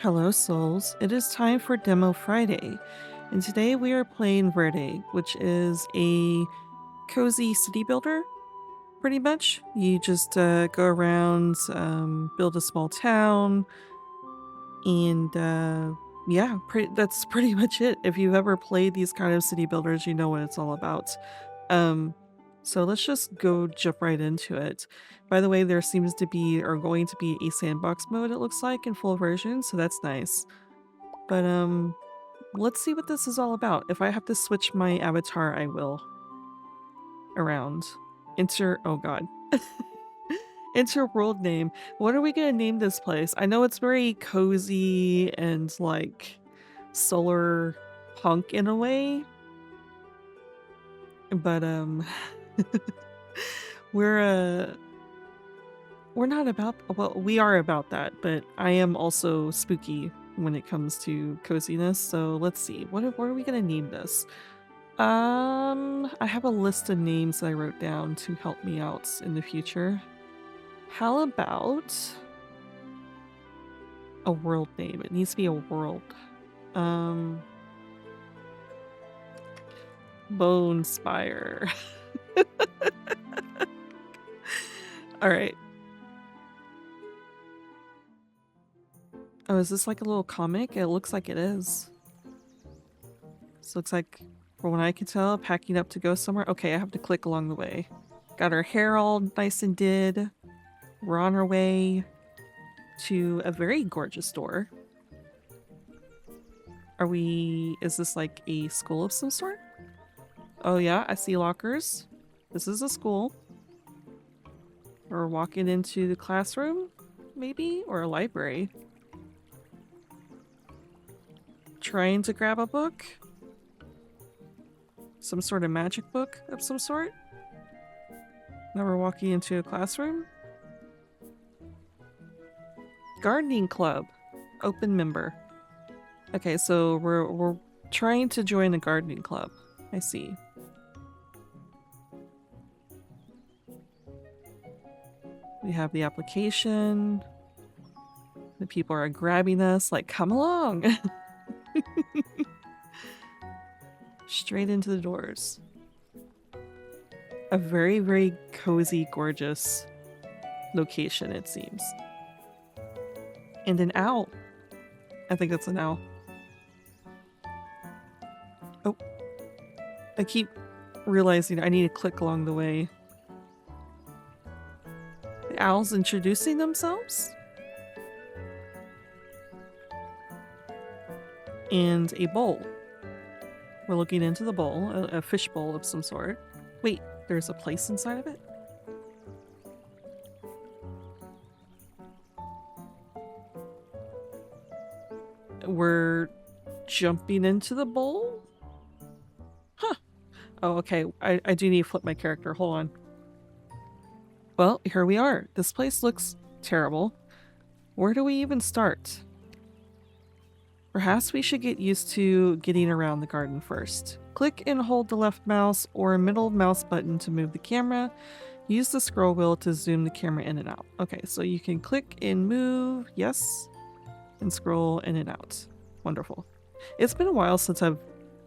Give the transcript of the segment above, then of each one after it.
Hello, souls. It is time for Demo Friday, and today we are playing Verde, which is a cozy city builder, pretty much. You just go around, build a small town, and yeah, that's pretty much it. If you've ever played these kind of city builders, you know what it's all about. Um, so let's just jump right into it. By the way, there seems to be, or going to be, a sandbox mode, it looks like, in full version, so that's nice. But let's see what this is all about. If I have to switch my avatar, I will. Around. Enter, oh god. Enter world name. What are we gonna name this place? I know it's very cozy and like solar punk in a way, but we're we're not about, well, we are about that, but I am also spooky when it comes to coziness. So let's see. What are we gonna name this? I have a list of names that I wrote down to help me out in the future. How about a world name? It needs to be a world. Bone Spire. All right. Oh, is this like a little comic? It looks like it is. This looks like, from what I can tell, packing up to go somewhere. Okay, I have to click along the way. Got our hair all nice and did. We're on our way to a very gorgeous store. Is this like a school of some sort? Oh yeah, I see lockers. This is a school. We're walking into the classroom, maybe? Or a library. Trying to grab a book? Some sort of magic book of some sort? Now we're walking into a classroom? Gardening club. Open member. Okay, so we're trying to join a gardening club. I see. We have the application. The people are grabbing us like, come along. Straight into the doors. A very, very cozy, gorgeous location, it seems. And an owl. I think that's an owl. Oh. I keep realizing I need to click along the way. The owl's introducing themselves? And a bowl. We're looking into the bowl, a fish bowl of some sort. Wait, there's a place inside of it? We're jumping into the bowl? Huh. Oh, okay. I do need to flip my character. Hold on. Well, here we are. This place looks terrible. Where do we even start? Perhaps we should get used to getting around the garden first. Click and hold the left mouse or middle mouse button to move the camera. Use the scroll wheel to zoom the camera in and out. Okay, so you can click and move, yes, and scroll in and out. Wonderful. It's been a while since I've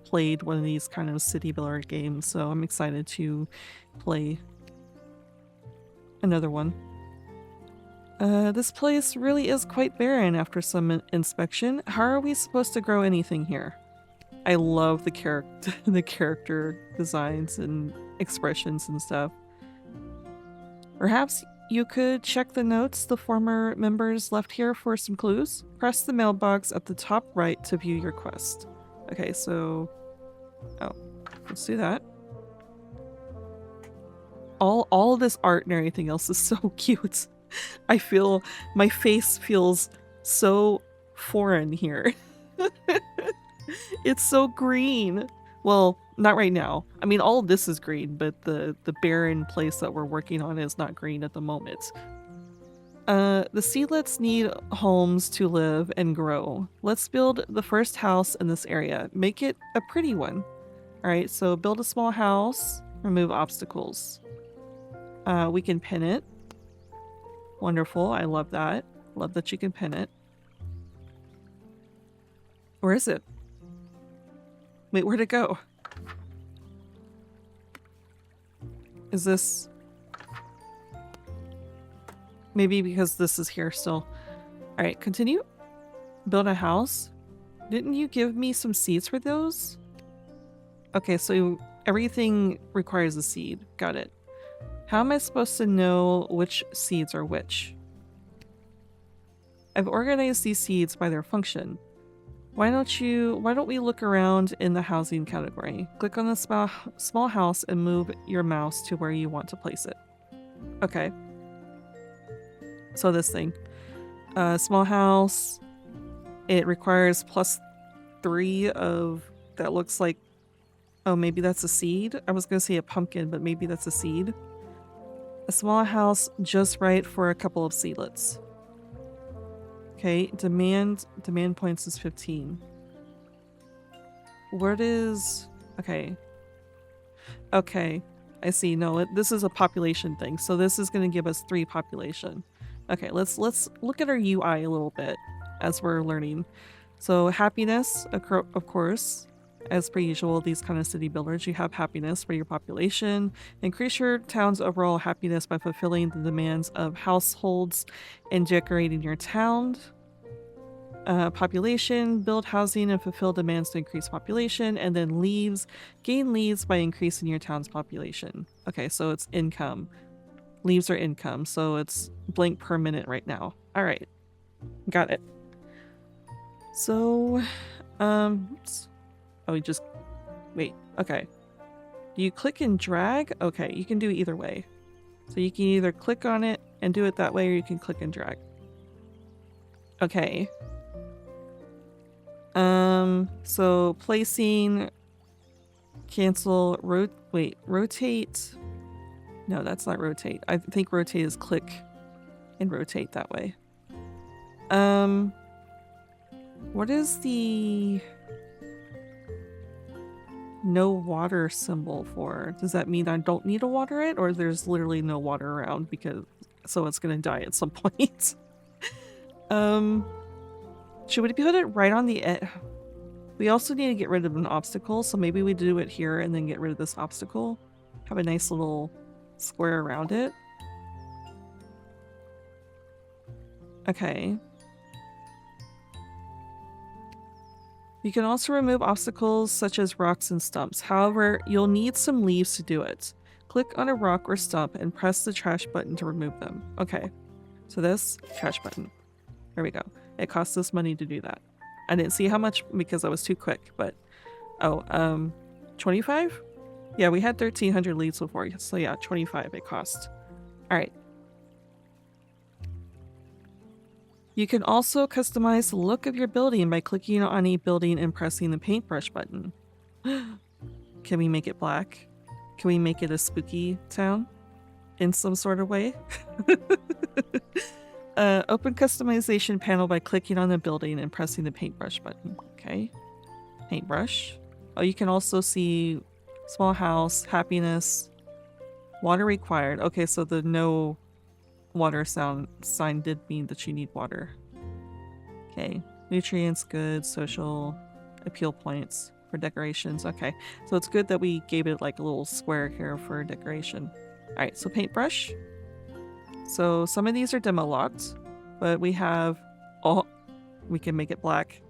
played one of these kind of city builder games, so I'm excited to play another one. This place really is quite barren after some inspection. How are we supposed to grow anything here? I love the character designs and expressions and stuff. Perhaps you could check the notes the former members left here for some clues. Press the mailbox at the top right to view your quest. Okay, so... oh, let's do that. All of this art and everything else is so cute. I feel my face feels so foreign here. It's so green. Well, not right now. I mean, all of this is green, but the barren place that we're working on is not green at the moment. The seedlets need homes to live and grow. Let's build the first house in this area. Make it a pretty one. All right, so build a small house. Remove obstacles. We can pin it. Wonderful. I love that. Love that you can pin it. Where is it? Wait, where'd it go? Is this... Maybe because this is here still. Alright, continue. Build a house. Didn't you give me some seeds for those? Okay, so everything requires a seed. Got it. How am I supposed to know which seeds are which? I've organized these seeds by their function. Why don't we look around in the housing category? Click on the small house and move your mouse to where you want to place it. Okay. So this thing. Small house. It requires +3 of... That looks like... Oh, maybe that's a seed? I was going to say a pumpkin, but maybe that's a seed. A small house just right for a couple of seedlets. Okay, demand points is 15. What is... Okay. Okay, I see. No, this is a population thing, so this is going to give us 3 population. Okay, let's look at our UI a little bit as we're learning. So happiness, of course, as per usual, these kind of city builders, you have happiness for your population. Increase your town's overall happiness by fulfilling the demands of households and decorating your town. Population, build housing and fulfill demands to increase population, and then leaves, gain leaves by increasing your town's population. Okay, so it's income. Leaves are income, so it's blank per minute right now. All right, got it. So, oops. Oh, you just wait. Okay, do you click and drag? Okay, you can do either way. So you can either click on it and do it that way, or you can click and drag. Okay. So placing, cancel, rotate. No, that's not rotate. I think rotate is click and rotate that way. What is the no water symbol for? Does that mean I don't need to water it, or there's literally no water around because so it's gonna die at some point? Should we put it right on the edge? We also need to get rid of an obstacle, so maybe we do it here and then get rid of this obstacle. Have a nice little square around it. Okay. You can also remove obstacles such as rocks and stumps. However, you'll need some leaves to do it. Click on a rock or stump and press the trash button to remove them. Okay. So this, trash button. There we go. It costs us money to do that. I didn't see how much because I was too quick, but... Oh, 25? Yeah, we had 1,300 leads before, so yeah, 25 it cost. Alright. You can also customize the look of your building by clicking on a building and pressing the paintbrush button. Can we make it black? Can we make it a spooky town? In some sort of way? Open customization panel by clicking on the building and pressing the paintbrush button. Okay. Paintbrush. Oh, you can also see small house, happiness, water required. Okay, so the no water sign did mean that you need water. Okay. Nutrients, good, social, appeal points for decorations. Okay. So it's good that we gave it like a little square here for decoration. Alright, so paintbrush. So some of these are demo locked, but we have... Oh, we can make it black.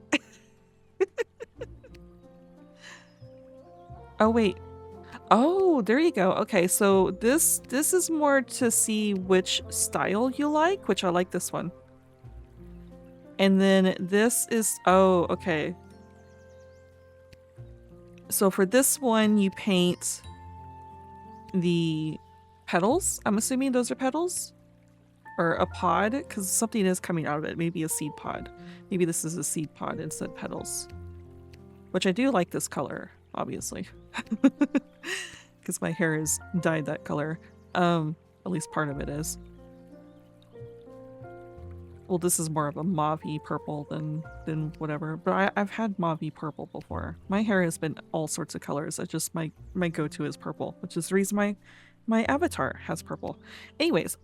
Oh, wait. Oh, there you go. Okay, so this is more to see which style you like, which I like this one. And then this is... Oh, okay. So for this one, you paint the petals. I'm assuming those are petals? Or a pod, because something is coming out of it. Maybe a seed pod. Maybe this is a seed pod instead of petals. Which I do like this color, obviously. Because my hair is dyed that color. At least part of it is. Well, this is more of a mauve-y purple than whatever. But I've had mauve-y purple before. My hair has been all sorts of colors. It's just my go-to is purple, which is the reason my avatar has purple. Anyways,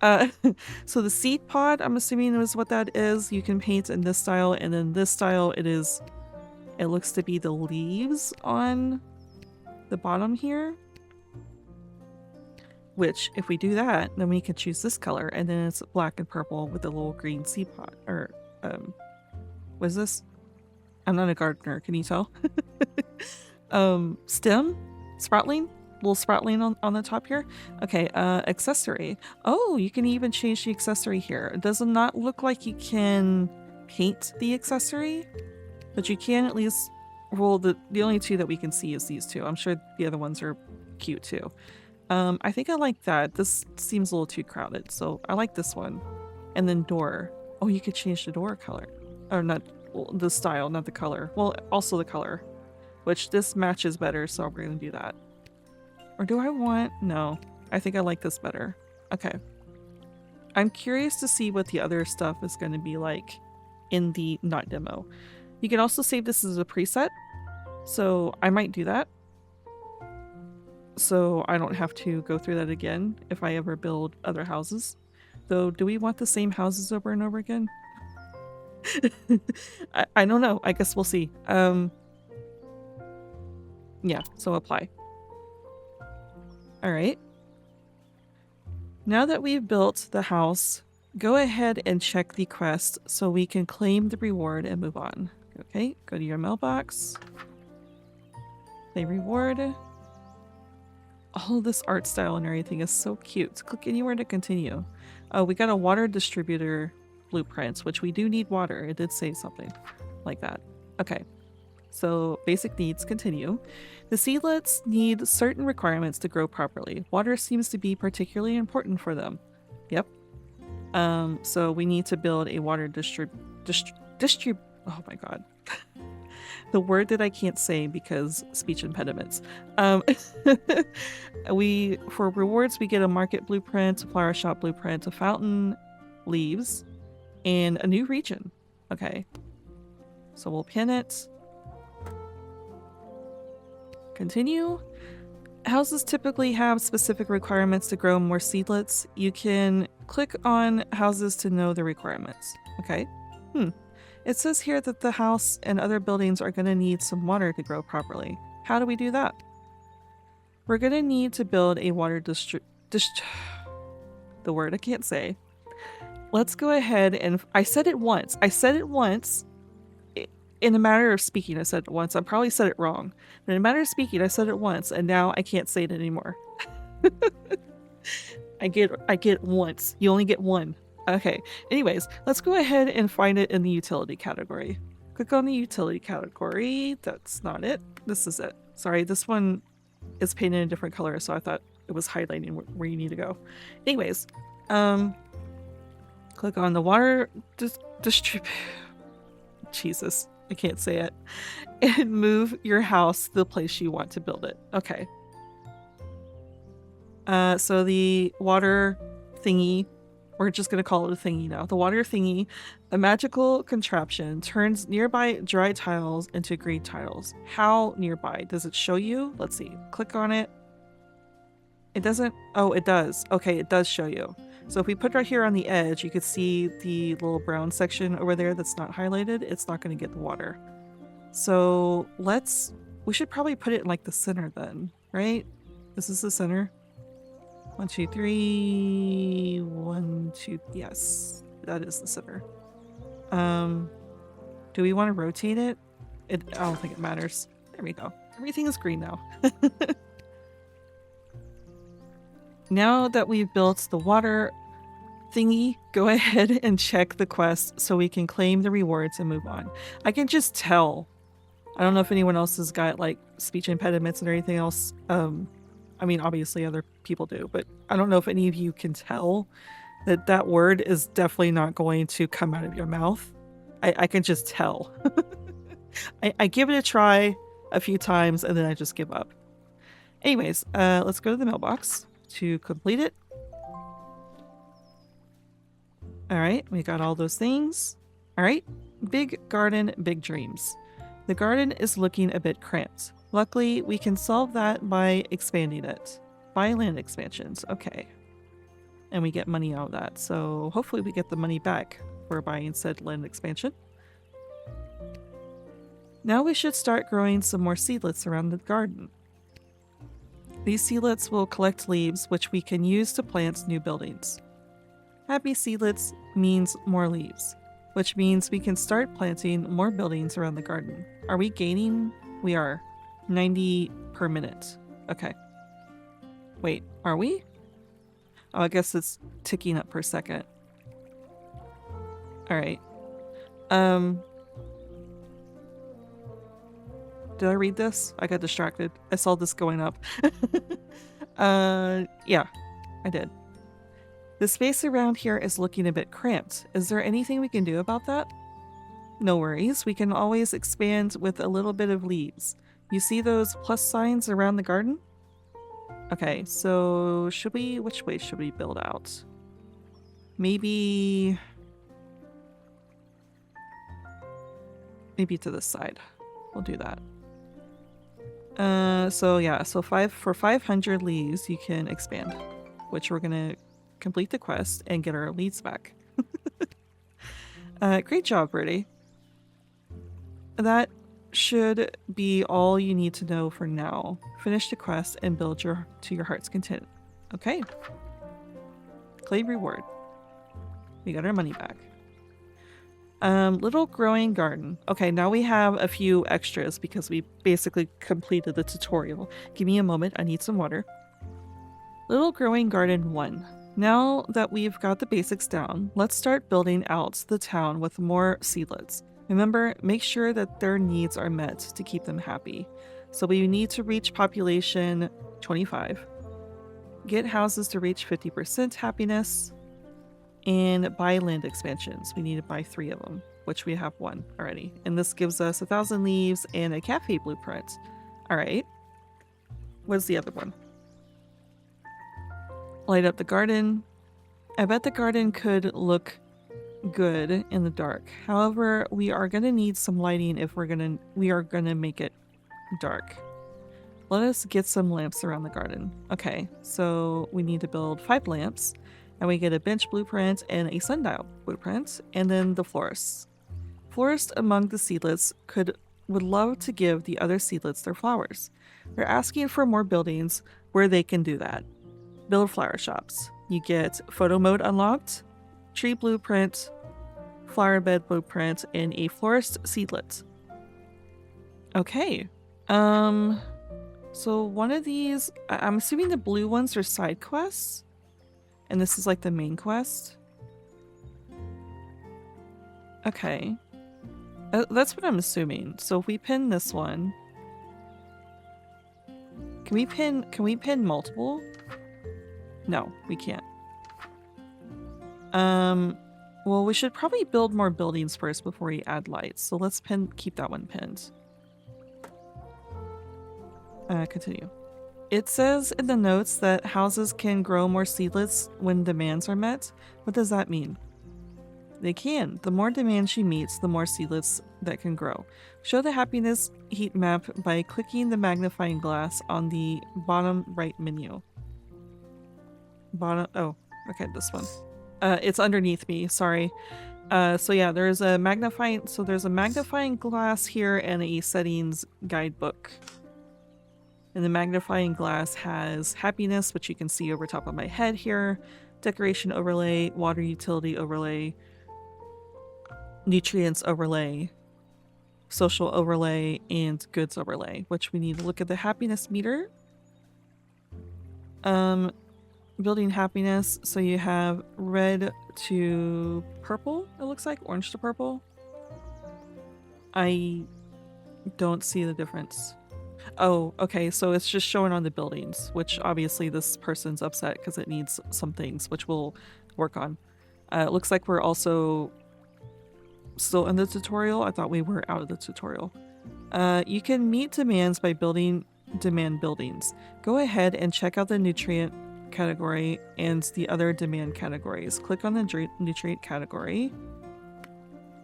so the seed pod, I'm assuming is what that is. You can paint in this style, and then this style, it It looks to be the leaves on the bottom here. Which, if we do that, then we can choose this color, and then it's black and purple with a little green seed pod. Or, what is this? I'm not a gardener, can you tell? Stem? Sproutling? Little sproutling on the top here. Okay, accessory. Oh, you can even change the accessory here. It does not look like you can paint the accessory, but you can at least roll the only two that we can see is these two. I'm sure the other ones are cute too. I think I like that. This seems a little too crowded, so I like this one. And then door. Oh, you could change the door color. Or not, well, the style, not the color. Well, also the color. Which this matches better, so we're gonna do that. Or do I want... No. I think I like this better. Okay. I'm curious to see what the other stuff is going to be like in the not demo. You can also save this as a preset, so I might do that. So I don't have to go through that again if I ever build other houses. Though, do we want the same houses over and over again? I don't know. I guess we'll see. Yeah, so apply. Alright. Now that we've built the house, go ahead and check the quest so we can claim the reward and move on. Okay, go to your mailbox. Claim reward. All this art style and everything is so cute. Click anywhere to continue. Oh, we got a water distributor blueprint, which we do need water. It did say something like that. Okay. So basic needs continue. The seedlets need certain requirements to grow properly. Water seems to be particularly important for them. Yep. So we need to build a water oh my god. The word that I can't say because speech impediments. For rewards, we get a market blueprint, a flower shop blueprint, a fountain, leaves, and a new region. Okay. So we'll pin it. Continue. Houses typically have specific requirements to grow more seedlets. You can click on houses to know the requirements. Okay. It says here that the house and other buildings are going to need some water to grow properly. How do we do that? We're going to need to build a water the word I can't say. Let's go ahead and... I said it once. In a matter of speaking, I said it once. I probably said it wrong. But in a matter of speaking, I said it once, and now I can't say it anymore. I get once. You only get one. Okay. Anyways, let's go ahead and find it in the utility category. Click on the utility category. That's not it. This is it. Sorry, this one is painted in a different color, so I thought it was highlighting where you need to go. Anyways, click on the water distribute. Jesus. I can't say it. And move your house to the place you want to build it. Okay. So the water thingy, we're just going to call it a thingy now. The water thingy, a magical contraption, turns nearby dry tiles into green tiles. How nearby? Does it show you? Let's see. Click on it. It doesn't... Oh, it does. Okay, it does show you. So if we put right here on the edge, you could see the little brown section over there that's not highlighted. It's not going to get the water. So we should probably put it in like the center then, right? This is the center. 1, 2, 3, 1, 2, yes, that is the center. Do we want to rotate it? I don't think it matters. There we go. Everything is green now. Now that we've built the water thingy, go ahead and check the quest so we can claim the rewards and move on. I can just tell. I don't know if anyone else has got like speech impediments and anything else. I mean, obviously other people do, but I don't know if any of you can tell that that word is definitely not going to come out of your mouth. I can just tell. I give it a try a few times and then I just give up. Anyways, let's go to the mailbox to complete it. All right, we got all those things. All right, big garden, big dreams. The garden is looking a bit cramped. Luckily, we can solve that by expanding it. Buy land expansions, okay. And we get money out of that, so hopefully we get the money back for buying said land expansion. Now we should start growing some more seedlets around the garden. These seedlets will collect leaves, which we can use to plant new buildings. Happy seedlets means more leaves, which means we can start planting more buildings around the garden. Are we gaining? We are. 90 per minute. Okay. Wait, are we? Oh, I guess it's ticking up per second. Alright. Did I read this? I got distracted. I saw this going up. Yeah, I did. The space around here is looking a bit cramped. Is there anything we can do about that? No worries. We can always expand with a little bit of leaves. You see those plus signs around the garden? Okay, so which way should we build out? Maybe to this side. We'll do that. So yeah, so for 500 leaves, you can expand, which we're gonna complete the quest and get our leads back. Great job, Verde. That should be all you need to know for now. Finish the quest and build to your heart's content. Okay. Claim reward. We got our money back. Little growing garden. Okay, now we have a few extras because we basically completed the tutorial. Give me a moment, I need some water. Little growing garden 1. Now that we've got the basics down, let's start building out the town with more seedlets. Remember, make sure that their needs are met to keep them happy. So we need to reach population 25. Get houses to reach 50% happiness. And buy land expansions. We need to buy 3 of them, which we have 1 already. And this gives us 1,000 leaves and a cafe blueprint. Alright. What's the other one? Light up the garden. I bet the garden could look good in the dark. However, we are going to need some lighting if we are going to make it dark. Let us get some lamps around the garden. Okay, so we need to build 5 lamps. And we get a bench blueprint and a sundial blueprint, and then the florists. Florists among the seedlets would love to give the other seedlets their flowers. They're asking for more buildings where they can do that. Build flower shops. You get photo mode unlocked, tree blueprint, flower bed blueprint, and a florist seedlet. Okay. So one of these, I'm assuming the blue ones are side quests. And this is like the main quest? Okay. That's what I'm assuming. So if we pin this one... Can we pin multiple? No, we can't. Well, we should probably build more buildings first before we add lights. So let's keep that one pinned. Continue. It says in the notes that houses can grow more seedlets when demands are met. What does that mean? They can. The more demand she meets, the more seedlets that can grow. Show the happiness heat map by clicking the magnifying glass on the bottom right menu. Oh, okay, this one. It's underneath me, sorry. So yeah, there's a magnifying glass here and a settings guidebook. And the magnifying glass has happiness, which you can see over top of my head here, decoration overlay, water utility overlay, nutrients overlay, social overlay, and goods overlay, which we need to look at the happiness meter. Building happiness, so you have red to purple, it looks like, orange to purple. I don't see the difference. Oh, okay, so it's just showing on the buildings, which obviously this person's upset because it needs some things, which we'll work on. It looks like we're also still in the tutorial. I thought we were out of the tutorial. You can meet demands by building demand buildings. Go ahead and check out the nutrient category and the other demand categories. Click on the nutrient category.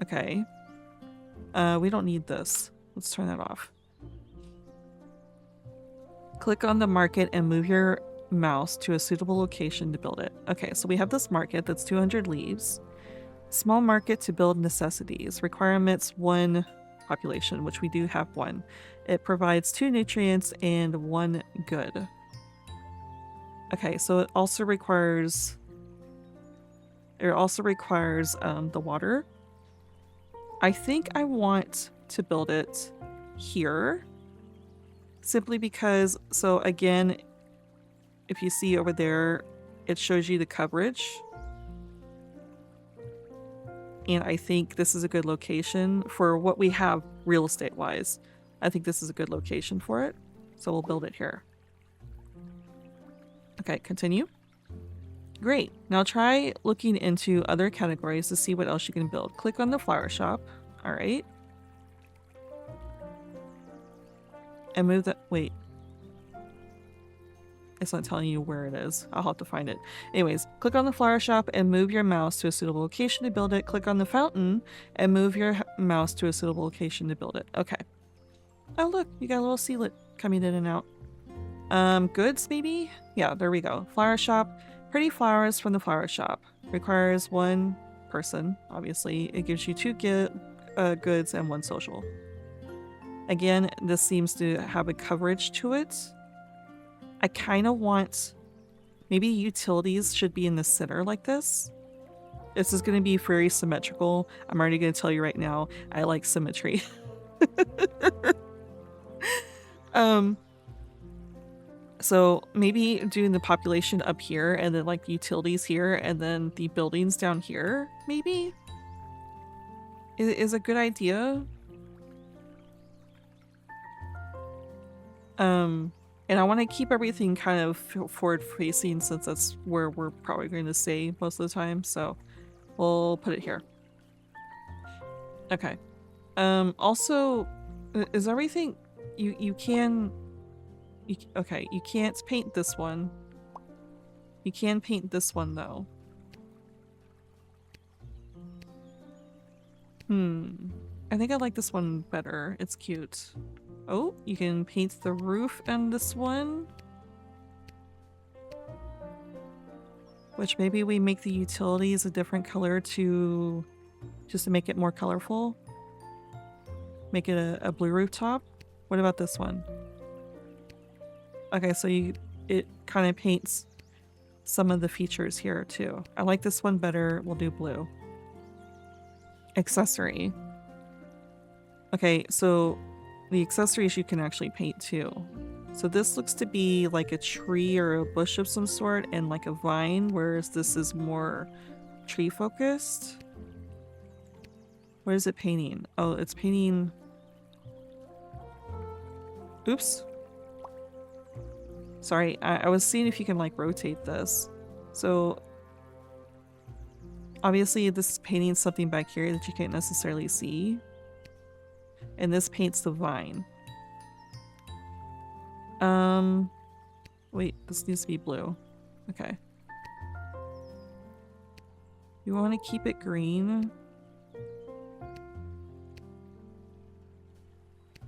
Okay. We don't need this. Let's turn that off. Click on the market and move your mouse to a suitable location to build it. Okay, so we have this market that's 200 leaves. Small market to build necessities. Requirements 1 population, which we do have one. It provides 2 nutrients and 1 good. Okay, so it also requires the water. I think I want to build it here, simply because, so again, if you see over there, it shows you the coverage. And I think this is a good location for what we have real estate wise. I think this is a good location for it. So we'll build it here. Okay, continue. Great. Now try looking into other categories to see what else you can build. Click on the flower shop. All right. And move that. Wait. It's not telling you where it is. I'll have to find it. Anyways, click on the flower shop and move your mouse to a suitable location to build it. Click on the fountain and move your mouse to a suitable location to build it. Okay. Oh, look, you got a little seedlet coming in and out. Goods maybe? Yeah, there we go. Flower shop. Pretty flowers from the flower shop. Requires 1 person, obviously. It gives you 2 goods and 1 social. Again, this seems to have a coverage to it. I kind of want, maybe utilities should be in the center like this. This is going to be very symmetrical. I'm already going to tell you right now, I like symmetry. So maybe doing the population up here and then like utilities here and then the buildings down here, maybe? Is a good idea. And I want to keep everything kind of forward facing since that's where we're probably going to stay most of the time. So we'll put it here. Okay. Also, is everything you can... okay, you can't paint this one. You can paint this one though. I think I like this one better. It's cute. Oh, you can paint the roof on this one. Which maybe we make the utilities a different color to... just to make it more colorful. Make it a blue rooftop. What about this one? Okay, so it kind of paints some of the features here too. I like this one better. We'll do blue. Accessory. Okay, so the accessories you can actually paint too. So this looks to be like a tree or a bush of some sort and like a vine, whereas this is more tree focused. What is it painting? Oh, it's painting... Oops. Sorry, I was seeing if you can like rotate this. So obviously this is painting something back here that you can't necessarily see. And this paints the vine. Wait, this needs to be blue. Okay. You want to keep it green?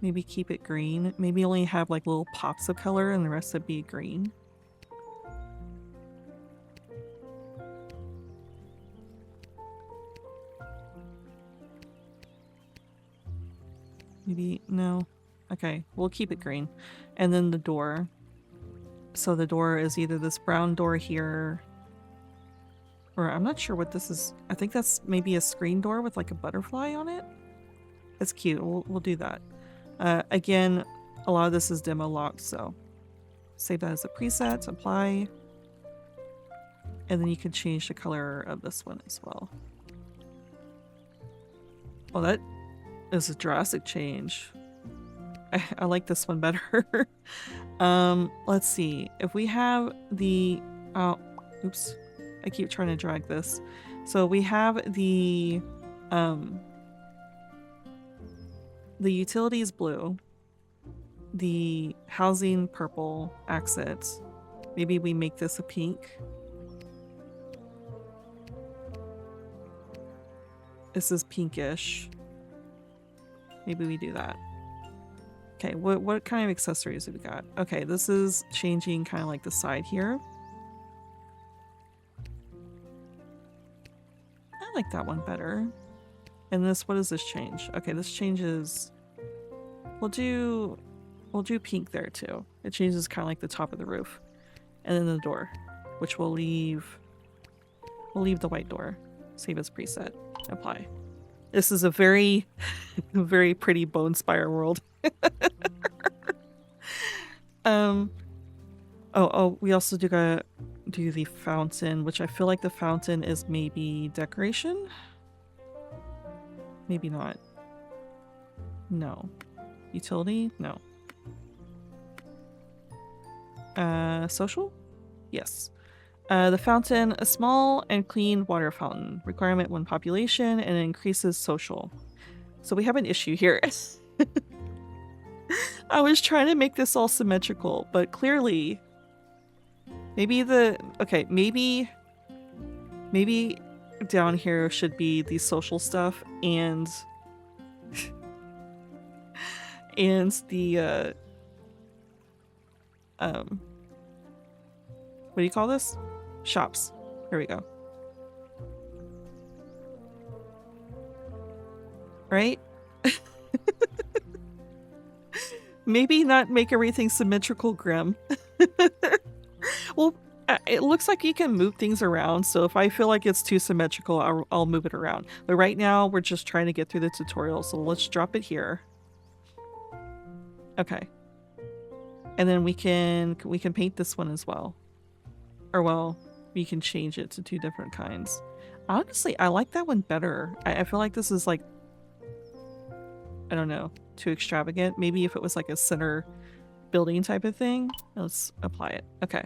Maybe keep it green. Maybe only have like little pops of color and the rest would be green. Maybe, no. Okay, we'll keep it green. And then the door. So the door is either this brown door here, or I'm not sure what this is. I think that's maybe a screen door with like a butterfly on it. That's cute. We'll do that. Again, a lot of this is demo locked, so save that as a preset, apply, and then you can change the color of this one as well. Oh, that is a drastic change. I like this one better. Let's see. If we have the... oh, oops. I keep trying to drag this. So we have the utilities blue, the housing purple accent. Maybe we make this a pink. This is pinkish. Maybe we do that. Okay, what kind of accessories have we got? Okay, this is changing kind of like the side here. I like that one better. And this, what does this change? Okay, this changes. We'll do pink there too. It changes kind of like the top of the roof, and then the door, which we'll leave the white door. Save as preset. Apply. This is a very, very pretty bone spire world. Oh, we also gotta do the fountain, which I feel like the fountain is maybe decoration? Maybe not. No. Utility? No. Social? Yes. The fountain, a small and clean water fountain. Requirement 1 population, and it increases social. So we have an issue here. I was trying to make this all symmetrical, but clearly maybe down here should be the social stuff and and the what do you call this? Shops. Here we go. Right? Maybe not make everything symmetrical, Grim. Well, it looks like you can move things around, so if I feel like it's too symmetrical, I'll move it around. But right now, we're just trying to get through the tutorial, so let's drop it here. Okay. And then we can paint this one as well. Or, well, we can change it to 2 different kinds. Honestly, I like that one better. I feel like this is like, I don't know, too extravagant. Maybe if it was like a center building type of thing. Let's apply it. Okay.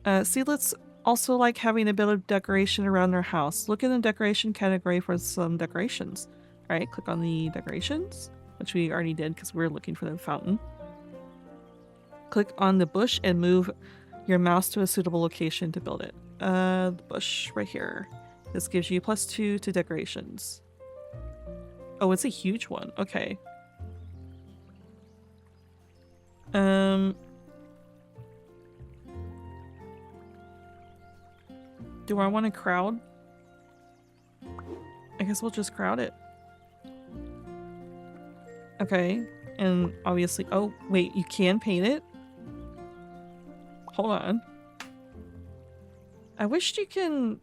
Seedlets also like having a bit of decoration around their house. Look in the decoration category for some decorations. Alright, click on the decorations, which we already did because we're looking for the fountain. Click on the bush and move your mouse to a suitable location to build it. The bush right here. This gives you +2 to decorations. Oh, it's a huge one. Okay. Do I want to crowd? I guess we'll just crowd it. Okay. And obviously, oh, wait, you can paint it? Hold on. I wish you can...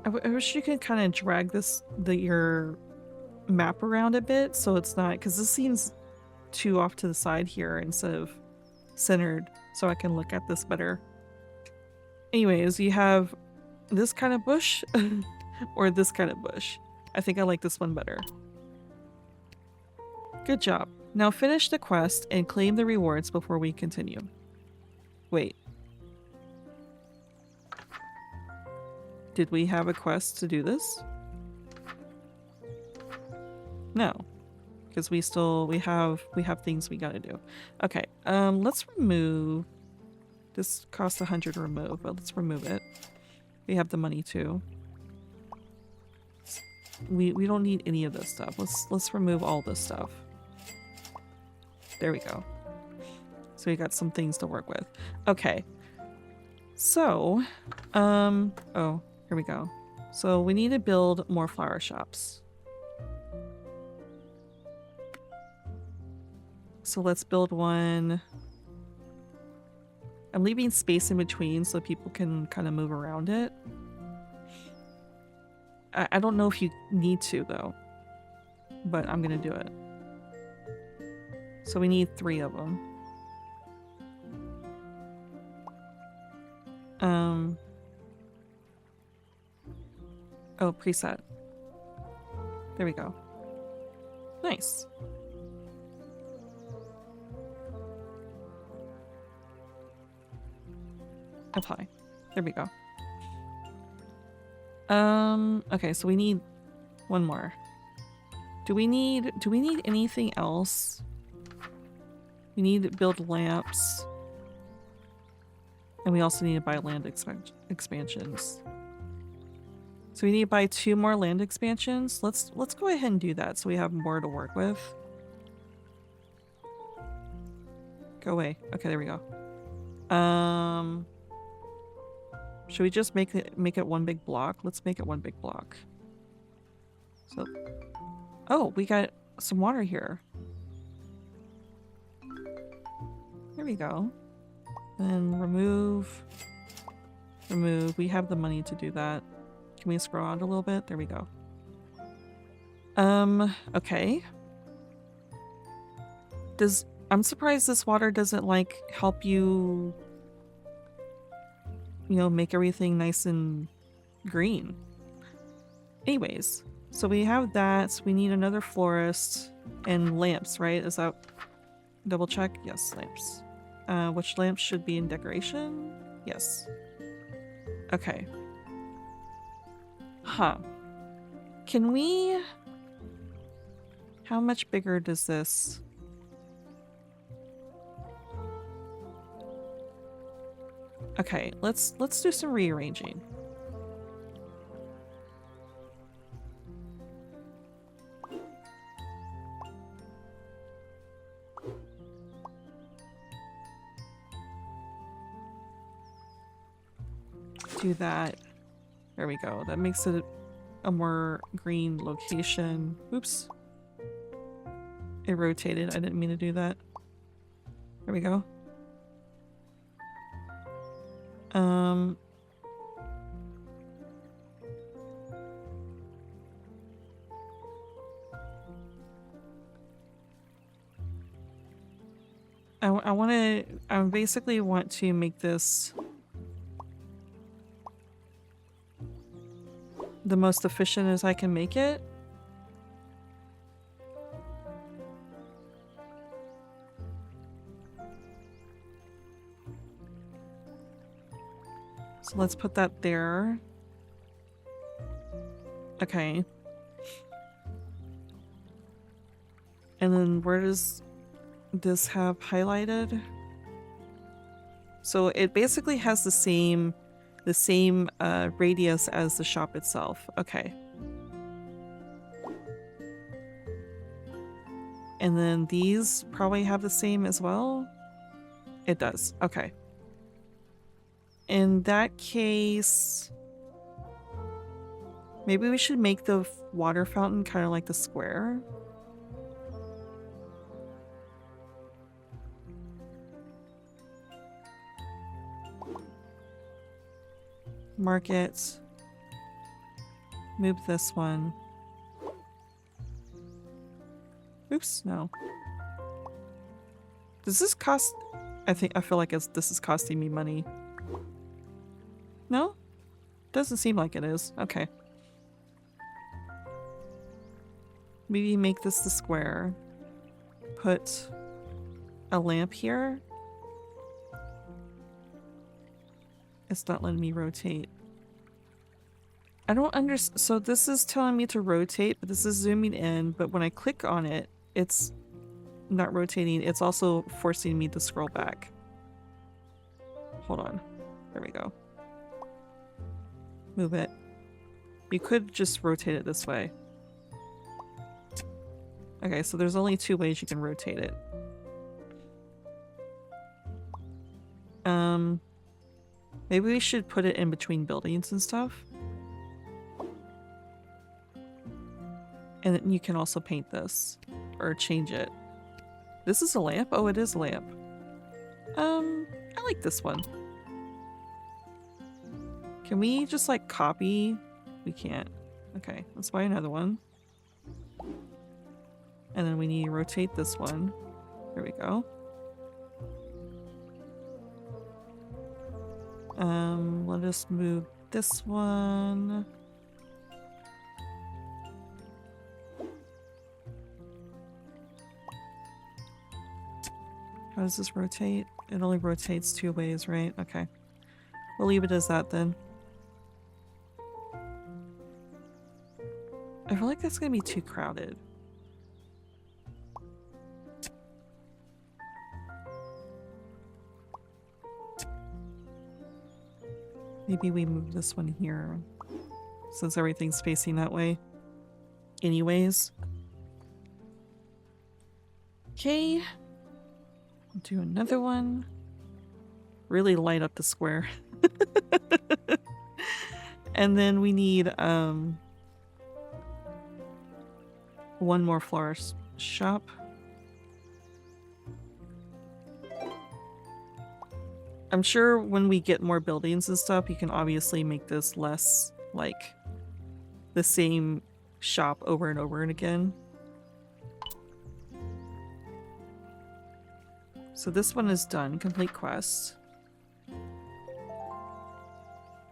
I wish you could kind of drag your map around a bit so it's not, because this seems too off to the side here instead of centered, so I can look at this better. Anyways, you have this kind of bush or this kind of bush. I think I like this one better. Good job. Now finish the quest and claim the rewards before we continue. Wait. Did we have a quest to do this? No. Because we have things we gotta do. Okay, let's remove... This costs 100 to remove, but let's remove it. We have the money too. We don't need any of this stuff. Let's remove all this stuff. There we go. So we got some things to work with. Okay. So, oh, here we go. So we need to build more flower shops. So let's build one. I'm leaving space in between so people can kind of move around it. I don't know if you need to though, but I'm gonna do it. So we need 3 of them. Oh, preset. There we go. Nice. Apply. There we go. Okay, so we need one more. Do we need anything else? We need to build lamps. And we also need to buy land expansions. So we need to buy 2 more land expansions. Let's go ahead and do that so we have more to work with. Go away. Okay, there we go. Should we just make it one big block? Let's make it one big block. So, oh, we got some water here. There we go. Then remove. We have the money to do that. Can we scroll out a little bit? There we go. Okay. I'm surprised this water doesn't like help you, you know, make everything nice and green. Anyways, so we have that. We need another florist and lamps, right? Is that double check? Yes, lamps. Which lamps should be in decoration? Yes. Okay. Huh. Can we... How much bigger does this... Okay, let's do some rearranging. Do that. There we go. That makes it a more green location. Oops. It rotated. I didn't mean to do that. There we go. I basically want to make this the most efficient as I can make it. So let's put that there. Okay. And then where does this have highlighted? So it basically has the same radius as the shop itself. Okay. And then these probably have the same as well? It does. Okay. In that case, maybe we should make the water fountain kind of like the square. Mark it. Move this one. Oops, no. Does this cost... I feel like this is costing me money. No? Doesn't seem like it is. Okay. Maybe make this the square. Put a lamp here. It's not letting me rotate. I don't understand. So this is telling me to rotate, but this is zooming in. But when I click on it, it's not rotating. It's also forcing me to scroll back. Hold on. There we go. Move it. You could just rotate it this way. Okay, so there's only 2 ways you can rotate it. Maybe we should put it in between buildings and stuff. And then you can also paint this. Or change it. This is a lamp? Oh, it is a lamp. I like this one. Can we just like copy? We can't. Okay, let's buy another one. And then we need to rotate this one. There we go. Let us move this one. How does this rotate? It only rotates 2 ways, right? Okay. We'll leave it as that then. I feel like that's gonna be too crowded. Maybe we move this one here, since everything's facing that way. Anyways. Okay. Do another one. Really light up the square. And then we need one more florist shop. I'm sure when we get more buildings and stuff, you can obviously make this less like the same shop over and over and again. So this one is done, complete quest.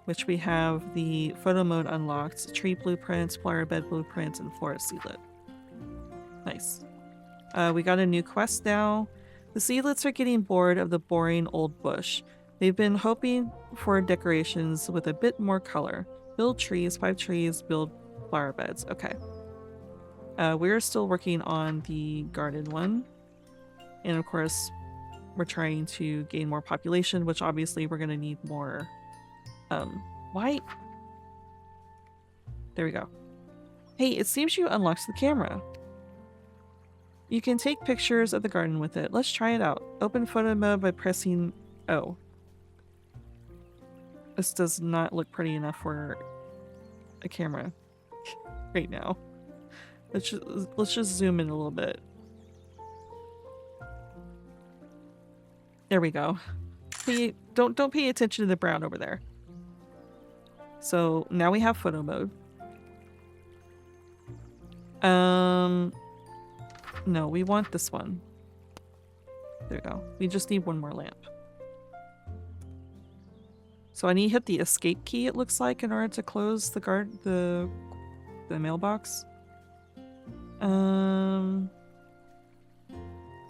Which we have the photo mode unlocked, tree blueprints, flower bed blueprints, and forest seedlet. Nice. We got a new quest now. The seedlets are getting bored of the boring old bush. They've been hoping for decorations with a bit more color. Build trees, 5 trees, build flower beds. Okay. We're still working on the garden one. And of course, we're trying to gain more population, which obviously we're going to need more. Why? There we go. Hey, it seems you unlocked the camera. You can take pictures of the garden with it. Let's try it out. Open photo mode by pressing O. This does not look pretty enough for a camera right now. Let's just zoom in a little bit. There we go. Don't pay attention to the brown over there. So now we have photo mode. No, we want this one. There we go. We just need one more lamp. So I need to hit the escape key, it looks like, in order to close the mailbox. We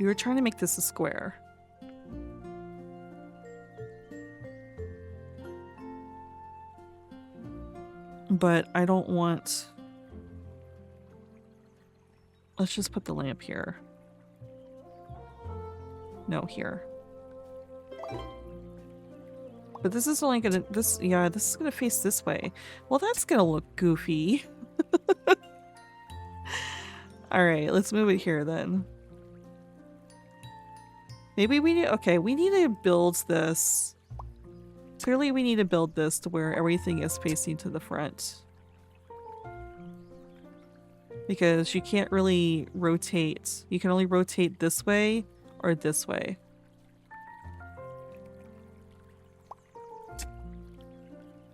were trying to make this a square. But I don't want... Let's just put the lamp here. No, here. But this is only gonna... this is gonna face this way. Well, that's gonna look goofy. Alright, let's move it here then. Maybe we need... Okay, we need to build this... Clearly we need to build this to where everything is facing to the front. Because you can't really rotate. You can only rotate this way or this way.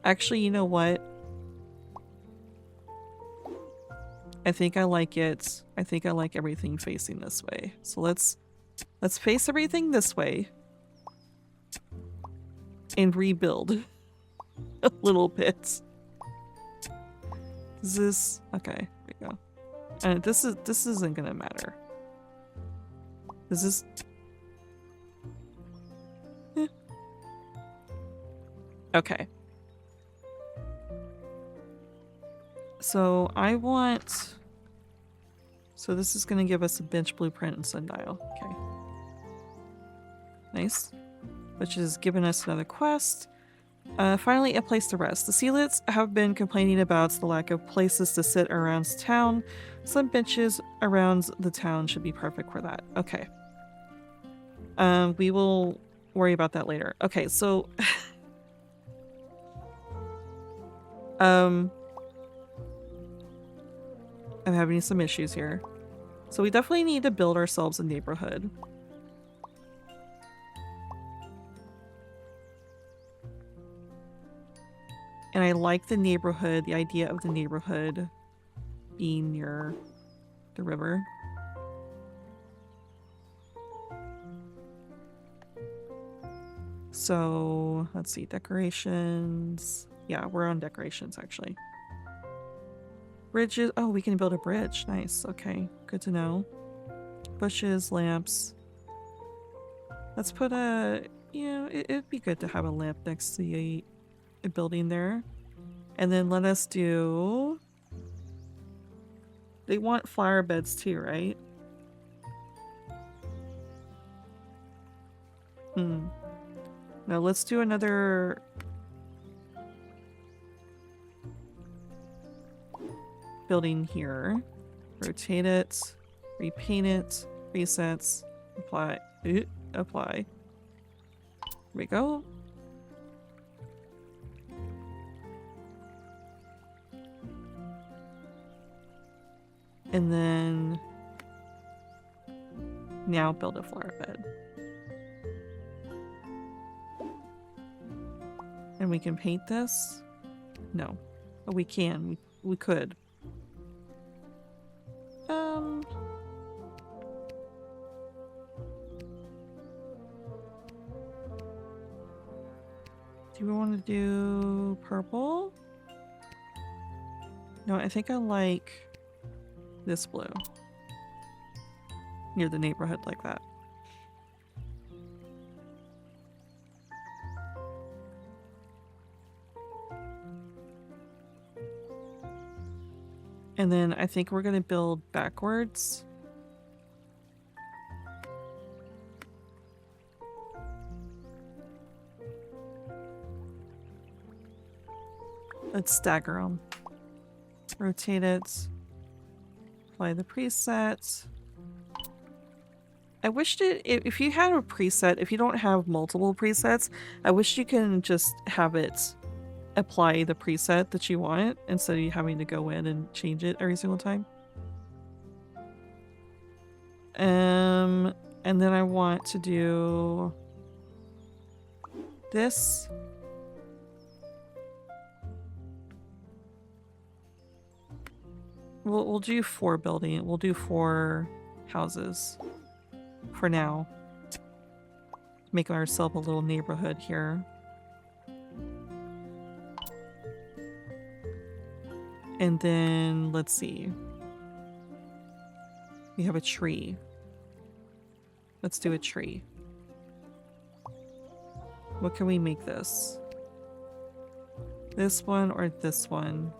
Actually, you know what? I think I like it. I think I like everything facing this way. So let's face everything this way. And rebuild a little bit. Is this okay? There we go. And this isn't gonna matter. Is this? Eh. Okay. So I want. So this is gonna give us a bench blueprint and sundial. Okay. Nice. Which has given us another quest. Finally, a place to rest. The seedlets have been complaining about the lack of places to sit around town. Some benches around the town should be perfect for that. Okay. We will worry about that later. Okay, so... I'm having some issues here. So we definitely need to build ourselves a neighborhood. And I like the neighborhood, the idea of the neighborhood being near the river. So, let's see, decorations. Yeah, we're on decorations actually. Bridges. Oh, we can build a bridge. Nice. Okay, good to know. Bushes, lamps. Let's put a, you know, it'd be good to have a lamp next to a building there. And then let us do... They want flower beds too, right? No, let's do another... building here. Rotate it. Repaint it. Resets. Apply. Apply. Here we go. And then now build a flower bed. And we can paint this? No. But we can. We could. Do we want to do purple? No, I think I like this blue. Near the neighborhood like that. And then I think we're gonna build backwards. Let's stagger them. Rotate it. Apply the preset. I wished if you had a preset, if you don't have multiple presets, I wish you can just have it apply the preset that you want instead of you having to go in and change it every single time. And then I want to do this. We'll do 4 building. We'll do 4 houses for now. Make ourselves a little neighborhood here. And then let's see. We have a tree. Let's do a tree. What can we make this? This one or this one?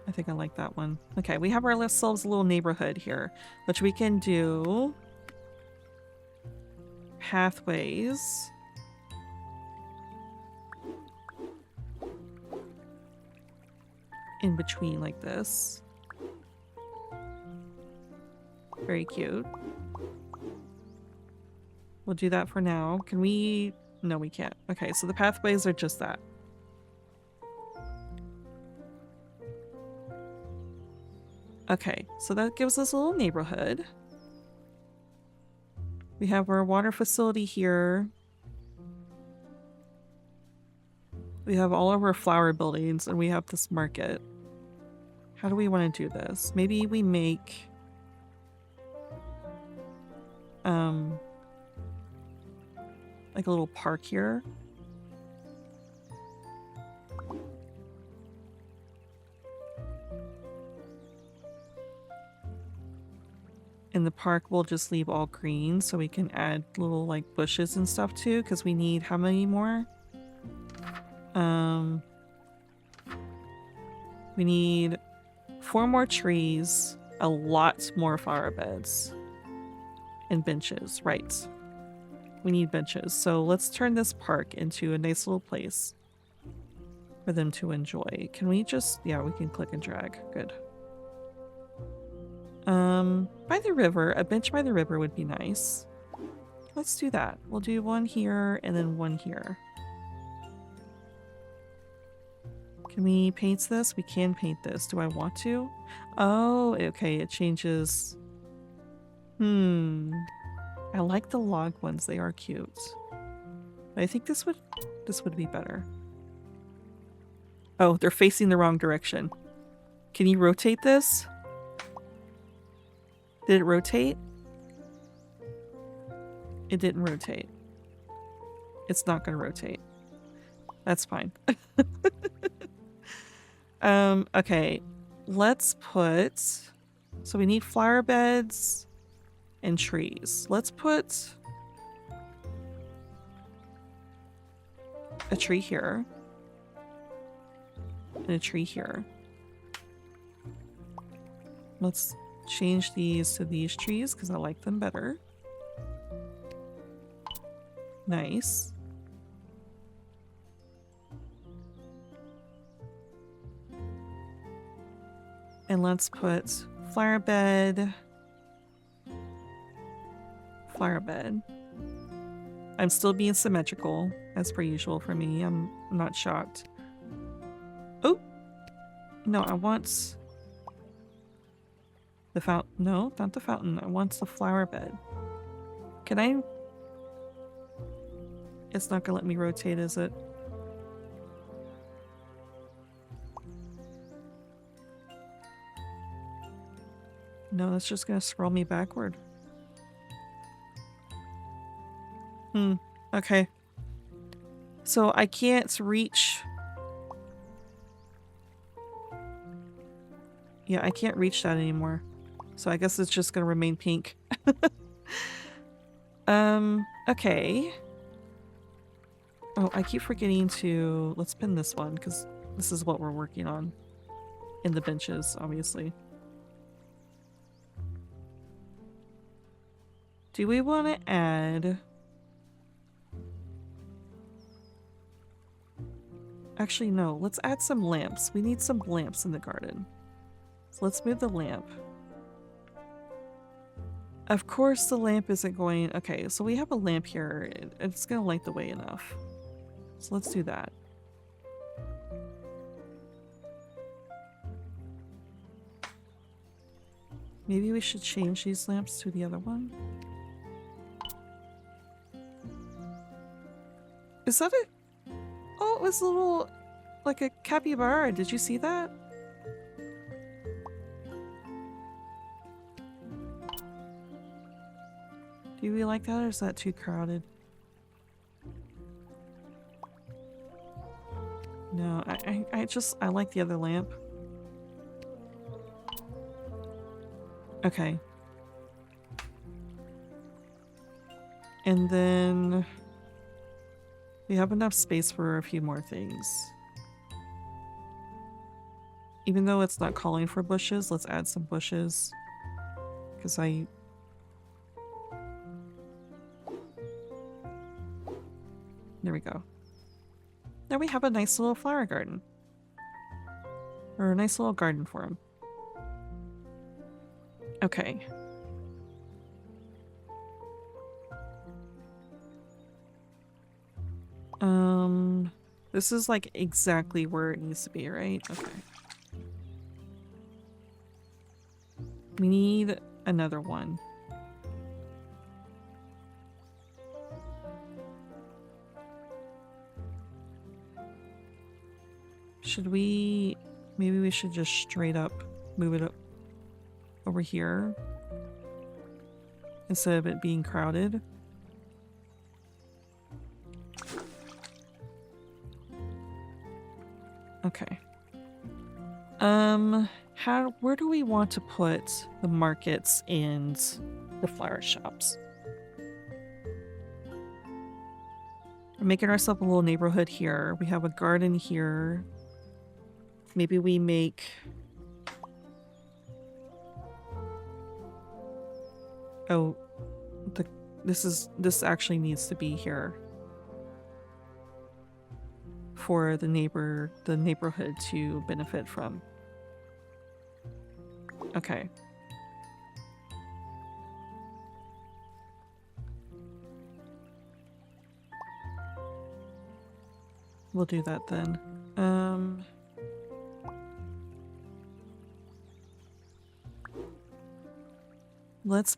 I think I like that one. Okay, we have ourselves a little neighborhood here, which we can do pathways. In between like this. Very cute. We'll do that for now. Can we? No, we can't. Okay, so the pathways are just that. Okay, so that gives us a little neighborhood. We have our water facility here. We have all of our flower buildings, and we have this market. How do we want to do this? Maybe we make... like a little park here. In the park, we'll just leave all green so we can add little like bushes and stuff too, because we need how many more? We need 4 more trees, a lot more flower beds, and benches, right. We need benches. So let's turn this park into a nice little place for them to enjoy. Can we just, yeah, we can click and drag. Good. By the river, a bench by the river would be nice. Let's do that. We'll do one here and then one here. Can we paint this? We can paint this. Do I want to? Oh, okay, it changes. I like the log ones. They are cute. I think this would be better. Oh, they're facing the wrong direction. Can you rotate this? Did it rotate? It didn't rotate. It's not gonna rotate. That's fine. Okay. Let's put... So we need flower beds and trees. Let's put a tree here. And a tree here. Let's change these to these trees because I like them better. Nice. And let's put flower bed. Flower bed. I'm still being symmetrical, as per usual for me. I'm not shocked. Oh! No, I want... The fountain? No, not the fountain. I want the flower bed. Can I? It's not gonna let me rotate, is it? No, that's just gonna scroll me backward. Okay. So I can't reach... Yeah, I can't reach that anymore. So I guess it's just gonna remain pink. Okay. Oh, I keep forgetting to... Let's pin this one, because this is what we're working on. In the benches, obviously. Do we want to add... Actually, no. Let's add some lamps. We need some lamps in the garden. So let's move the lamp. Of course the lamp isn't going... Okay, so we have a lamp here. It's going to light the way enough. So let's do that. Maybe we should change these lamps to the other one. Is that it? Oh, it was a little... like a capybara. Did you see that? Do we like that, or is that too crowded? No, I like the other lamp. Okay. And then we have enough space for a few more things. Even though it's not calling for bushes, let's add some bushes. Because there we go. Now we have a nice little flower garden. Or a nice little garden for him. Okay. This is like exactly where it needs to be, right? Okay. We need another one. Should we... Maybe we should just straight up move it up over here instead of it being crowded. Okay. Where do we want to put the markets and the flower shops? We're making ourselves a little neighborhood here. We have a garden here. Maybe we make... Oh, this actually needs to be here for the neighborhood to benefit from. Okay. We'll do that then. Let's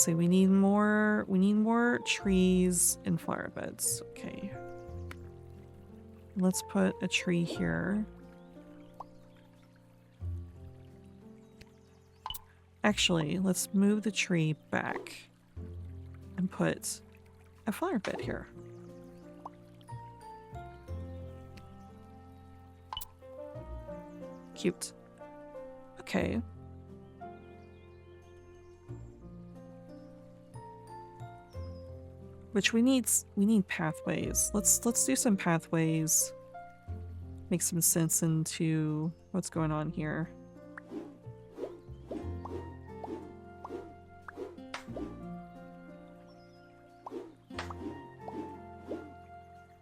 see, we need more trees and flower beds. Okay. Let's put a tree here. Actually, let's move the tree back and put a flower bed here. Cute. Okay. Which we need pathways. Let's do some pathways. Make some sense into what's going on here. There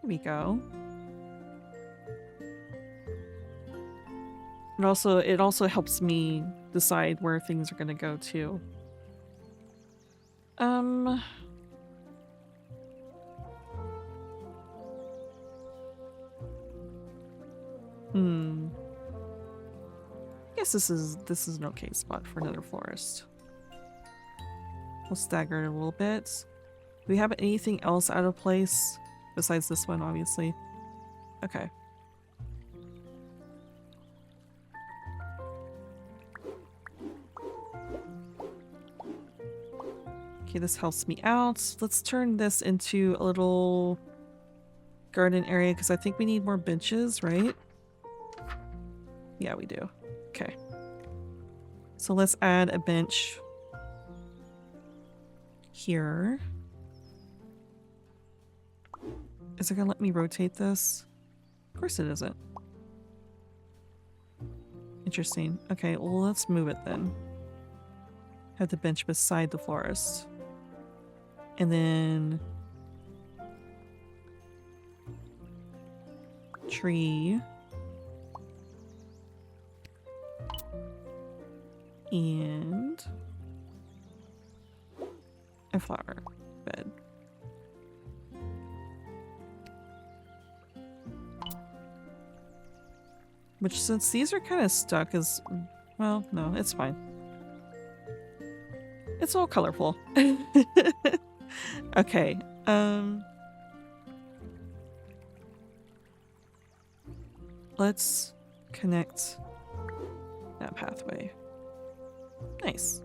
we go. And it also helps me decide where things are gonna go too. guess this is an okay spot for another florist. We'll stagger it a little bit. Do we have anything else out of place besides this one, obviously? Okay. Okay, this helps me out. Let's turn this into a little garden area because I think we need more benches, right? Yeah, we do. Okay. So let's add a bench here. Is it gonna let me rotate this? Of course it isn't. Interesting. Okay, well let's move it then. Have the bench beside the florist. And then tree. And a flower bed. Which, since these are kind of stuck, is, well, no, it's fine. It's all colorful. Okay, let's connect that pathway. Nice.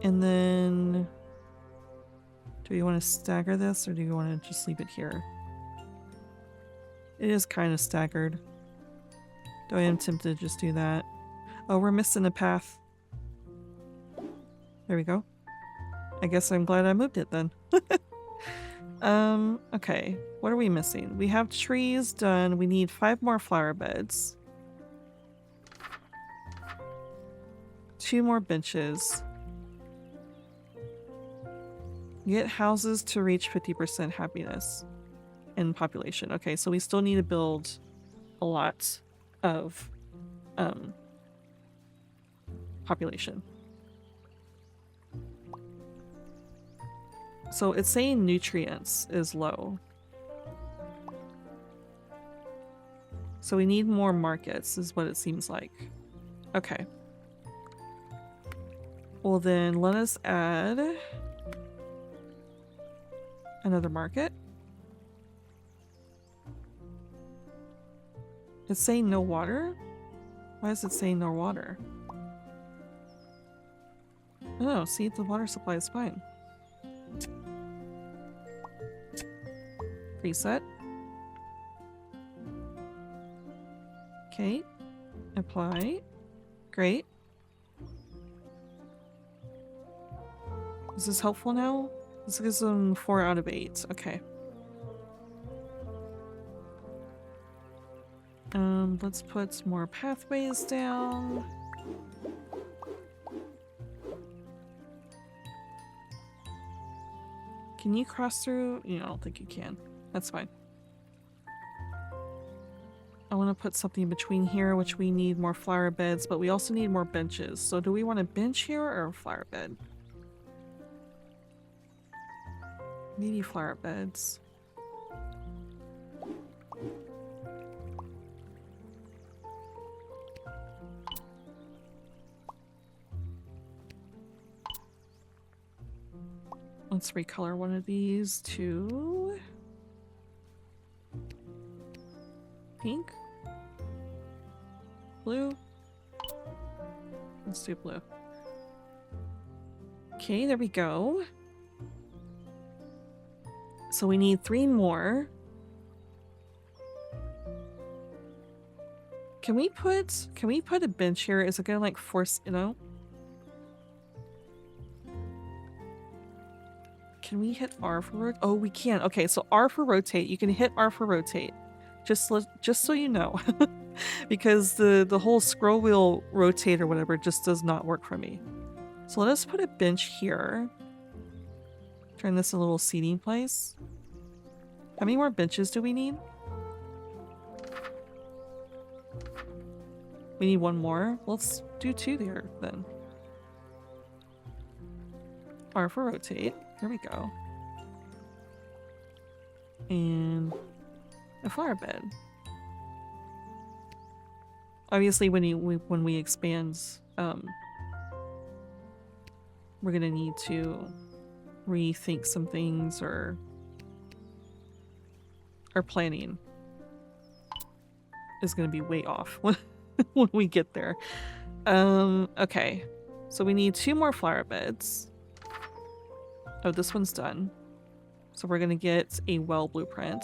And then, do you want to stagger this or do you want to just leave it here? It is kind of staggered. Though I am tempted to just do that. Oh, we're missing a path. There we go. I guess I'm glad I moved it then. Okay. What are we missing? We have trees done. We need 5 more flower beds. 2 more benches. Get houses to reach 50% happiness in population. Okay, so we still need to build a lot of population. So it's saying nutrients is low. So we need more markets is what it seems like. Okay. Well then let us add another market. It's saying no water? Why is it saying no water? Oh, see, the water supply is fine. Reset. Okay. Apply. Great. Is this helpful now? This gives them 4 out of 8. Okay. Let's put more pathways down. Can you cross through? I don't think you can. That's fine. I want to put something between here, which we need more flower beds, but we also need more benches. So do we want a bench here or a flower bed? Maybe flower beds. Let's recolor one of these to pink, blue. Let's do blue. Okay, there we go. So we need 3 more. Can we put a bench here? Is it gonna like force, Can we hit R for rotate? Oh, we can. Okay, so R for rotate. You can hit R for rotate. Just so you know. Because the whole scroll wheel rotate or whatever just does not work for me. So let us put a bench here. Turn this a little seating place. How many more benches do we need? We need 1 more. Let's do 2 there then. R for rotate. There we go. And a flower bed. Obviously, when we expand, we're gonna need to rethink some things, or our planning is gonna be way off when we get there. Okay. So we need 2 more flower beds. Oh, this one's done. So we're gonna get a well blueprint.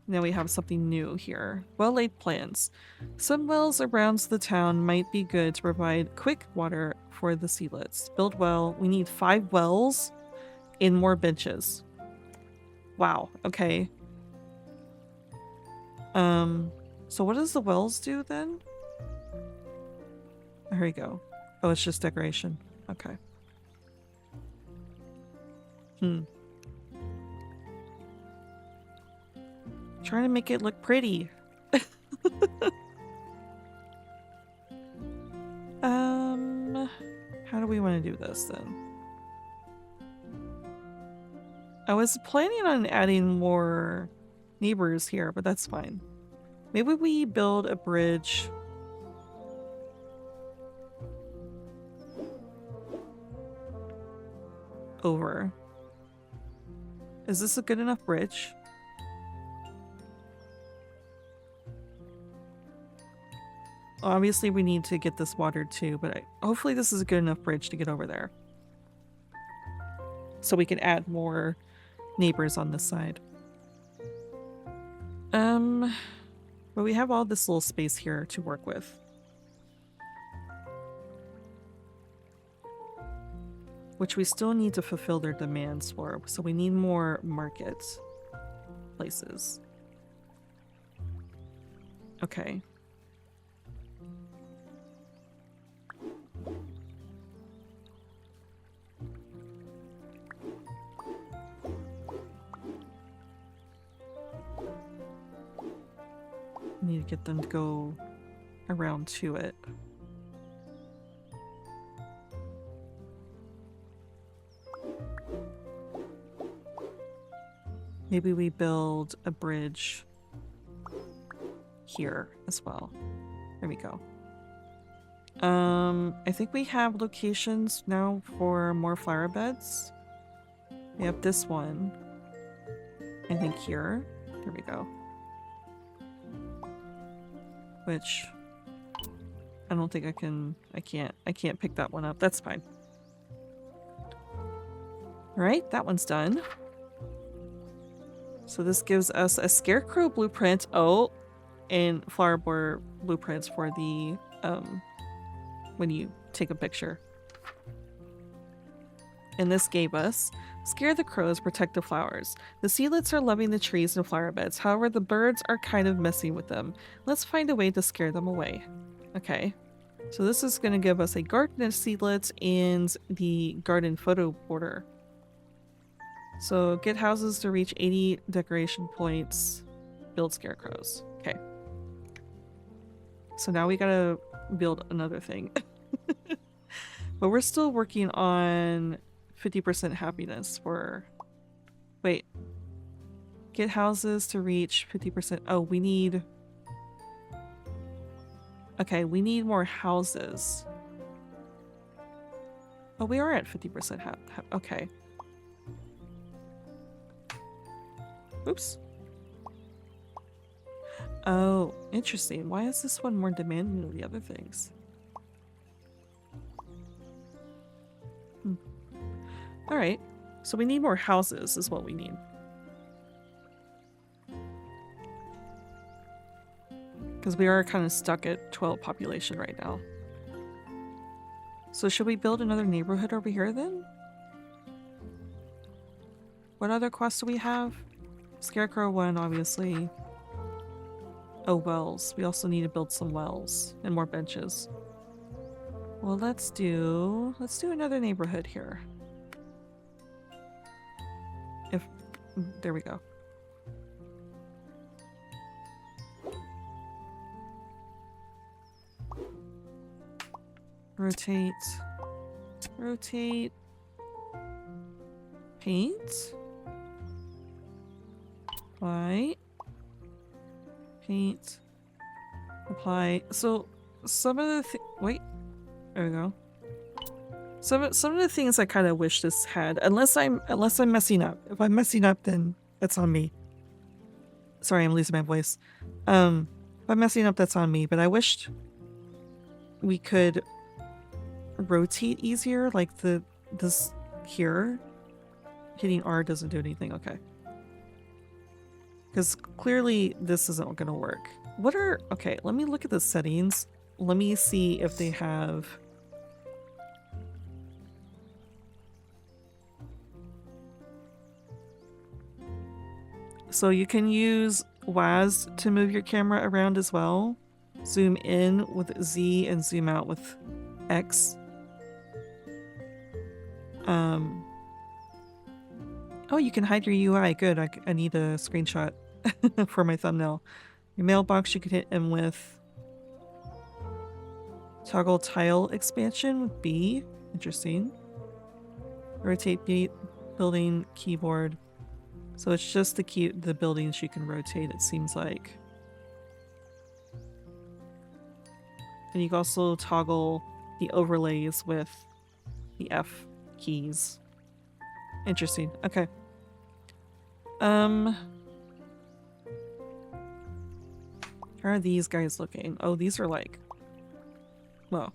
Now we have something new here. Well-laid plans. Some wells around the town might be good to provide quick water for the seedlets. Build well. We need 5 wells and more benches. Wow, okay. So what does the wells do then? Here we go. Oh, it's just decoration. Okay. Trying to make it look pretty. How do we want to do this then? I was planning on adding more neighbors here, but that's fine. Maybe we build a bridge over. Is this a good enough bridge? Obviously we need to get this watered too, but hopefully this is a good enough bridge to get over there. So we can add more neighbors on this side. But we have all this little space here to work with. Which we still need to fulfill their demands for, so we need more market places. Okay. Need to get them to go around to it. Maybe we build a bridge here as well. There we go. I think we have locations now for more flower beds. We have this one. I think here. There we go. Which I don't think I can't pick that one up. That's fine. Alright, that one's done. So this gives us a scarecrow blueprint. Oh, and flower border blueprints for the when you take a picture. And this gave us scare the crows, protect the flowers. The seedlets are loving the trees and flower beds. However, the birds are kind of messing with them. Let's find a way to scare them away. Okay. So this is going to give us a garden of seedlets and the garden photo border. So get houses to reach 80 decoration points. Build scarecrows. Okay. So now we gotta build another thing. But we're still working on 50% happiness for... Wait. Get houses to reach 50%. Oh, we need... Okay, we need more houses. Oh, we are at 50% okay. Oops. Oh, interesting. Why is this one more demanding than the other things? Alright. So we need more houses is what we need. Because we are kind of stuck at 12 population right now. So should we build another neighborhood over here then? What other quests do we have? Scarecrow 1, obviously. Oh, wells. We also need to build some wells and more benches. Well, let's do another neighborhood here. There we go. Rotate. Rotate. Paint. White. Paint. Apply. So some of the wait. There we go. Some of the things I kind of wish this had, unless I'm messing up. If I'm messing up, then that's on me. Sorry, I'm losing my voice. If I'm messing up, that's on me. But I wished we could rotate easier, like this here. Hitting R doesn't do anything. Okay. Because clearly this isn't going to work. What are... Okay, let me look at the settings. Let me see if they have... So you can use WAS to move your camera around as well. Zoom in with Z and zoom out with X. Oh, you can hide your UI. Good. I need a screenshot for my thumbnail. Your mailbox, you can hit M with toggle tile expansion with B. Interesting. Rotate building keyboard. So it's just the buildings you can rotate, it seems like. And you can also toggle the overlays with the F keys. Interesting. Okay. How are these guys looking? Oh, these are like... Well,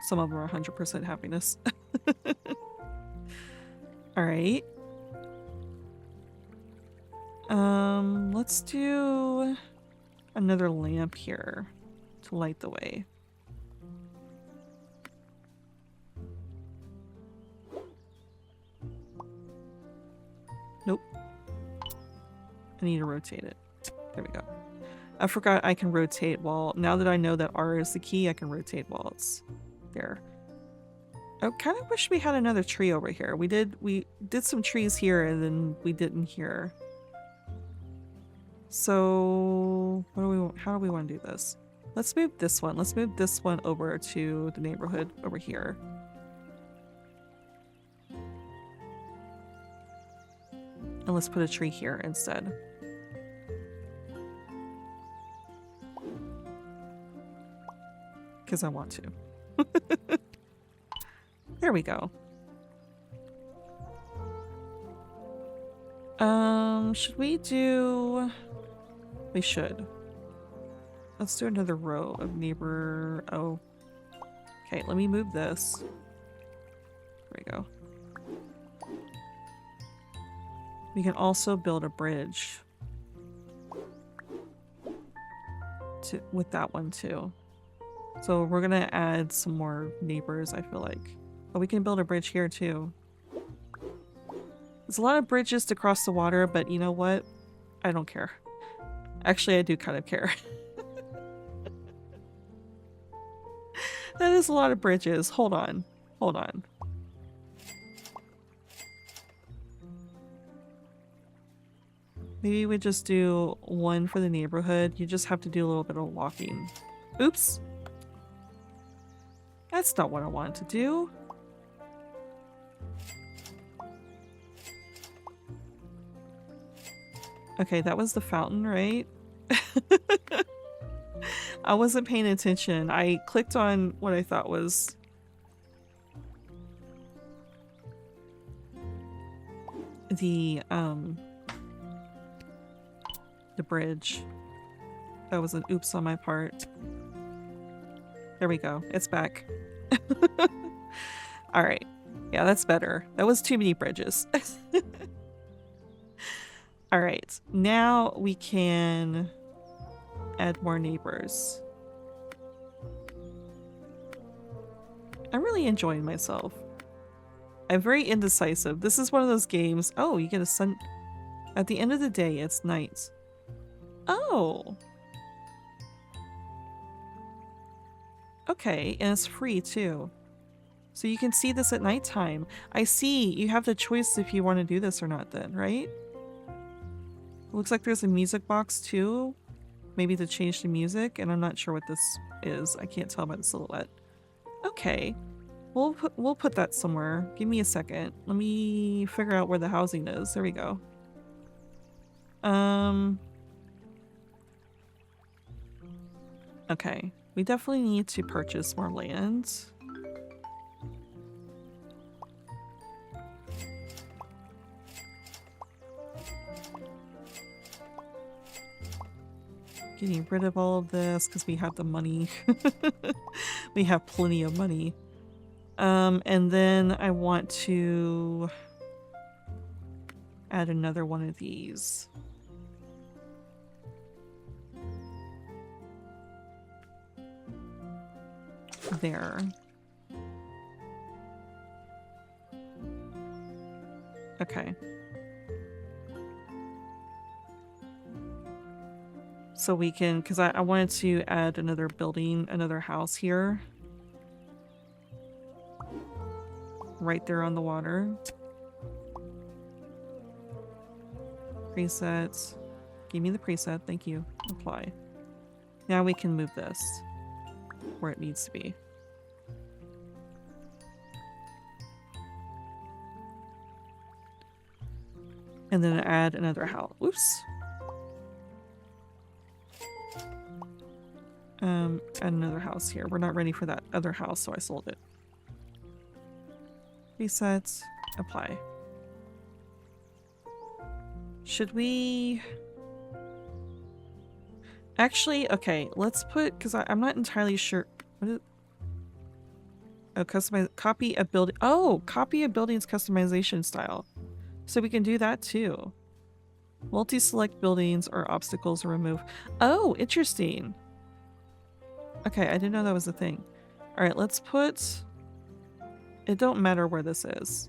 some of them are 100% happiness. Alright. Let's do another lamp here to light the way. Nope. I need to rotate it. There we go. I forgot I can rotate while... Now that I know that R is the key, I can rotate while it's there. I kind of wish we had another tree over here. We did some trees here and then we didn't here. So what do we want? How do we want to do this? Let's move this one. Let's move this one over to the neighborhood over here. And let's put a tree here instead. Because I want to. There we go. Should we do... We should. Let's do another row of neighbor... Oh. Okay, let me move this. There we go. We can also build a bridge. With that one too. So we're gonna add some more neighbors, I feel like. Oh, we can build a bridge here too. There's a lot of bridges to cross the water, but you know what? I don't care. Actually, I do kind of care. That is a lot of bridges. Hold on. Hold on. Maybe we just do one for the neighborhood. You just have to do a little bit of walking. Oops. That's not what I wanted to do. Okay, that was the fountain, right? I wasn't paying attention. I clicked on what I thought was... the bridge. That was an oops on my part. There we go. It's back. Alright. Yeah, that's better. That was too many bridges. Alright. Now we can add more neighbors. I'm really enjoying myself. I'm very indecisive. This is one of those games. Oh, you get a sun... At the end of the day, it's night. Oh! Okay, and it's free too. So you can see this at nighttime. I see. You have the choice if you want to do this or not then, right? Looks like there's a music box too. Maybe to change the music, and I'm not sure what this is. I can't tell by the silhouette. Okay. We'll put that somewhere. Give me a second. Let me figure out where the housing is. There we go. Okay, we definitely need to purchase more land. Getting rid of all of this because we have the money. We have plenty of money. And then I want to add another one of these. There. Okay. So we can, because I wanted to add another building, another house here. Right there on the water. Presets. Give me the preset, thank you. Apply. Now we can move this where it needs to be. And then add another house. Oops. Add another house here. We're not ready for that other house, so I sold it. Resets. Apply. Should we... Actually, okay, let's put... Because I'm not entirely sure... What is... Oh, customize... Copy a building... Oh! Copy a building's customization style. So we can do that too. Multi-select buildings or obstacles remove. Oh, interesting. Okay, I didn't know that was a thing. Alright, let's put... It don't matter where this is.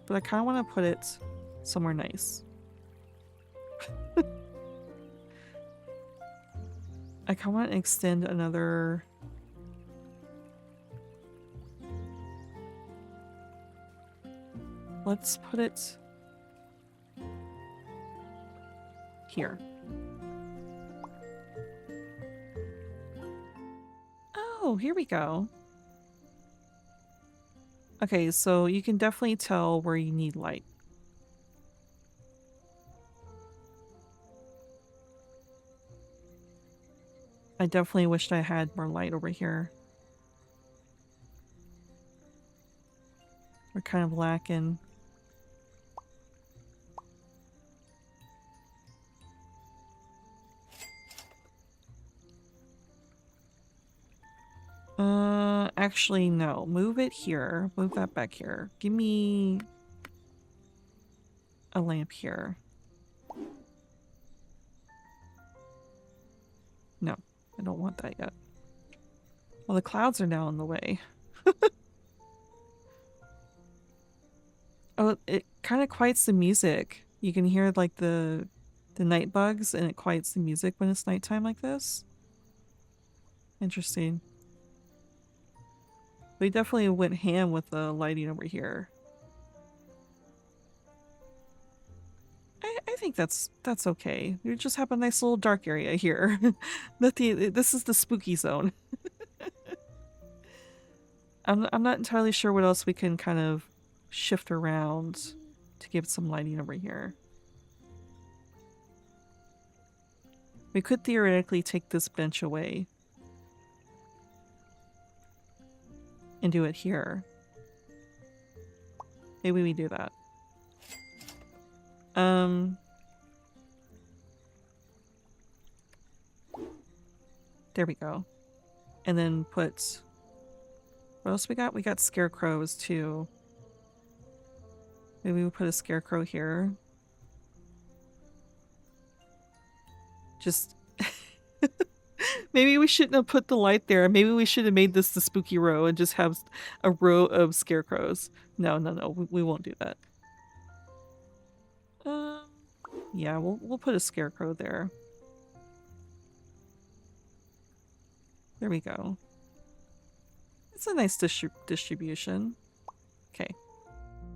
But I kind of want to put it somewhere nice. I kind of want to extend another... Let's put it... here. Oh, here we go. Okay, so you can definitely tell where you need light. I definitely wished I had more light over here. We're kind of lacking. Actually, no. Move it here. Move that back here. Give me a lamp here. No, I don't want that yet. Well, the clouds are now in the way. Oh, it kind of quiets the music. You can hear like the night bugs, and it quiets the music when it's nighttime like this. Interesting. We definitely went ham with the lighting over here. I think that's okay. We just have a nice little dark area here. This is the spooky zone. I'm not entirely sure what else we can kind of shift around to give some lighting over here. We could theoretically take this bench away and do it here. Maybe we do that. There we go. And then put... What else we got? We got scarecrows too. Maybe we'll put a scarecrow here. Just... Maybe we shouldn't have put the light there. Maybe we should have made this the spooky row and just have a row of scarecrows. No, we won't do that. Yeah, we'll put a scarecrow there. There we go. It's a nice distribution. Okay.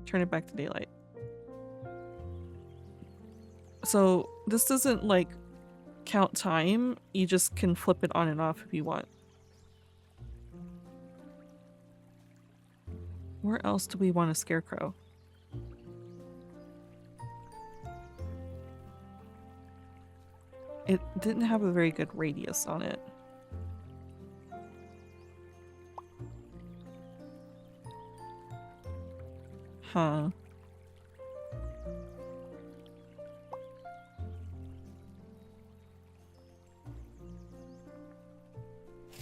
Turn it back to daylight. So this doesn't like count time. You just can flip it on and off if you want. Where else do we want a scarecrow? It didn't have a very good radius on it. Huh.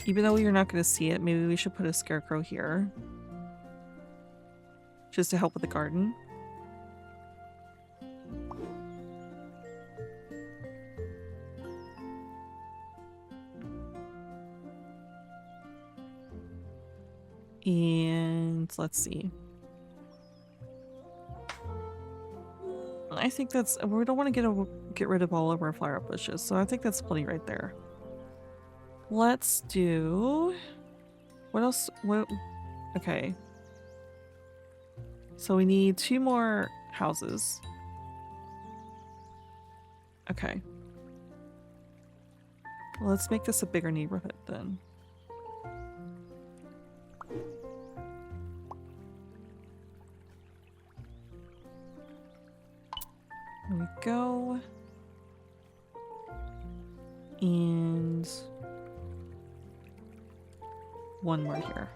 Even though you're not going to see it, maybe we should put a scarecrow here. Just to help with the garden. And let's see. I think that's, we don't want to get rid of all of our flower bushes, so I think that's plenty right there. Let's do, what else? What? Okay. So we need 2 more houses. Okay. Well, let's make this a bigger neighborhood then. There we go. And 1 more here.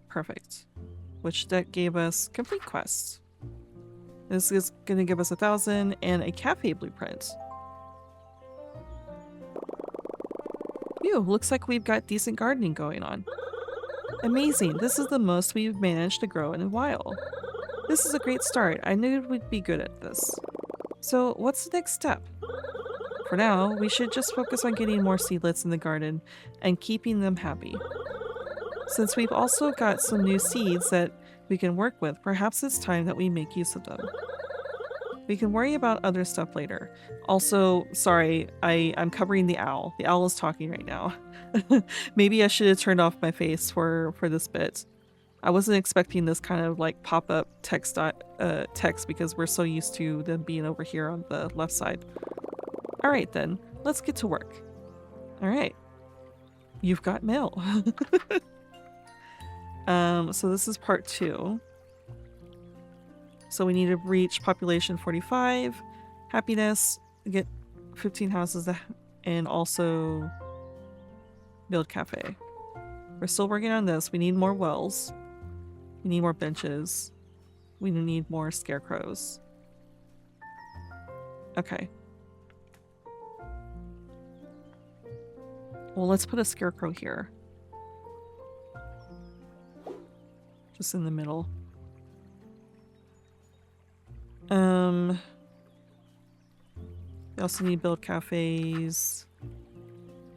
Perfect. Which that gave us complete quests. This is going to give us 1,000 and a cafe blueprint. Phew, looks like we've got decent gardening going on. Amazing, this is the most we've managed to grow in a while. This is a great start. I knew we'd be good at this. So what's the next step? For now, we should just focus on getting more seedlets in the garden and keeping them happy. Since we've also got some new seeds that we can work with, perhaps it's time that we make use of them. We can worry about other stuff later. Also, sorry, I'm covering the owl. The owl is talking right now. Maybe I should have turned off my face for this bit. I wasn't expecting this kind of like pop-up text because we're so used to them being over here on the left side. Alright then, let's get to work. Alright. You've got mail. So this is part 2. So we need to reach population 45, happiness, get 15 houses, and also build cafe. We're still working on this. We need more wells. We need more benches. We need more scarecrows. Okay. Well, let's put a scarecrow here. Just in the middle. We also need to build cafes.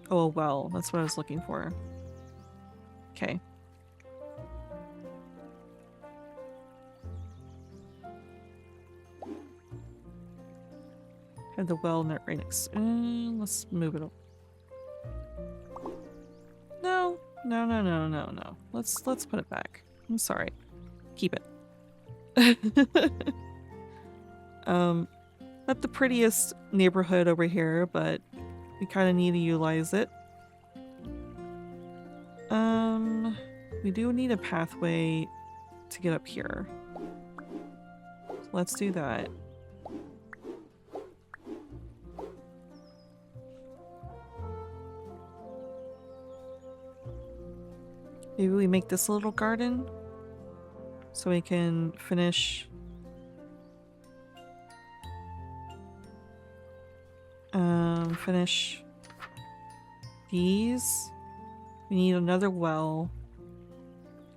Oh, a well. That's what I was looking for. Okay. Have the well net right next. Let's move it up. No. Let's put it back. I'm sorry. Keep it. Not the prettiest neighborhood over here, but we kind of need to utilize it. We do need a pathway to get up here. So let's do that. Maybe we make this a little garden so we can finish these. We need another well.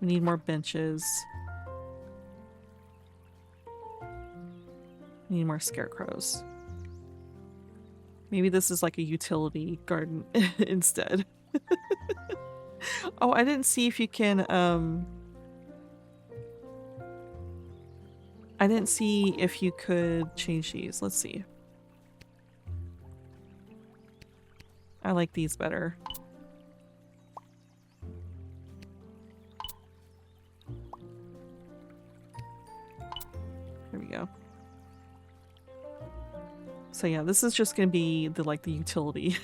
We need more benches. We need more scarecrows. Maybe this is like a utility garden instead. Oh, I didn't see if you can, I didn't see if you could change these. Let's see. I like these better. There we go. So yeah, this is just gonna be the utility.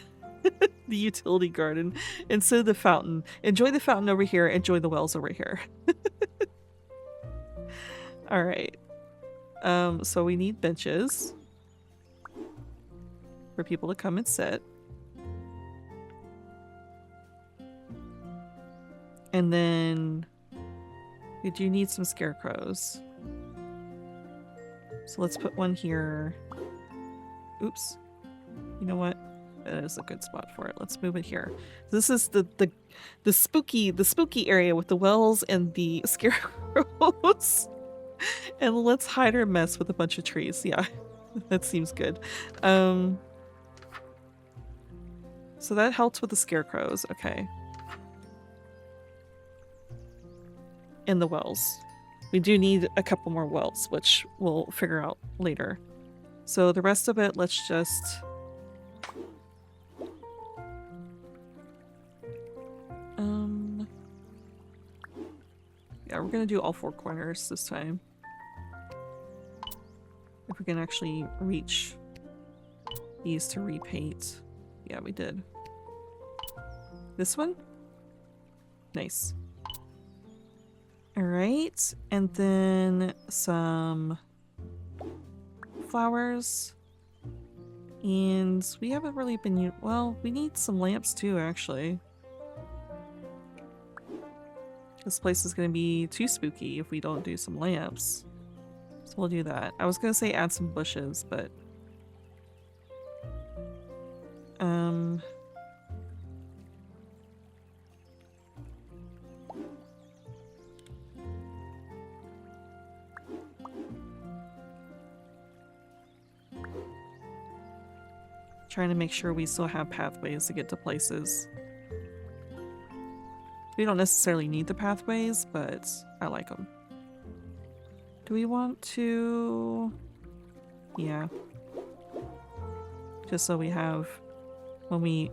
The utility garden instead of the fountain. Enjoy the fountain over here, enjoy the wells over here. Alright. So we need benches for people to come and sit. And then we do need some scarecrows. So let's put one here. Oops. You know what? That is a good spot for it. Let's move it here. This is the spooky area with the wells and the scarecrows. And let's hide our mess with a bunch of trees. Yeah, that seems good. So that helps with the scarecrows. Okay. And the wells. We do need a couple more wells, which we'll figure out later. So the rest of it, let's just... Yeah, we're gonna do all 4 corners this time. If we can actually reach these to repaint. Yeah, we did. This one? Nice. Alright, and then some flowers. And we haven't really been... Well, we need some lamps too, actually. This place is going to be too spooky if we don't do some lamps. So we'll do that. I was going to say add some bushes, but... Trying to make sure we still have pathways to get to places. We don't necessarily need the pathways, but I like them. Do we want to... Yeah. Just so we have... When we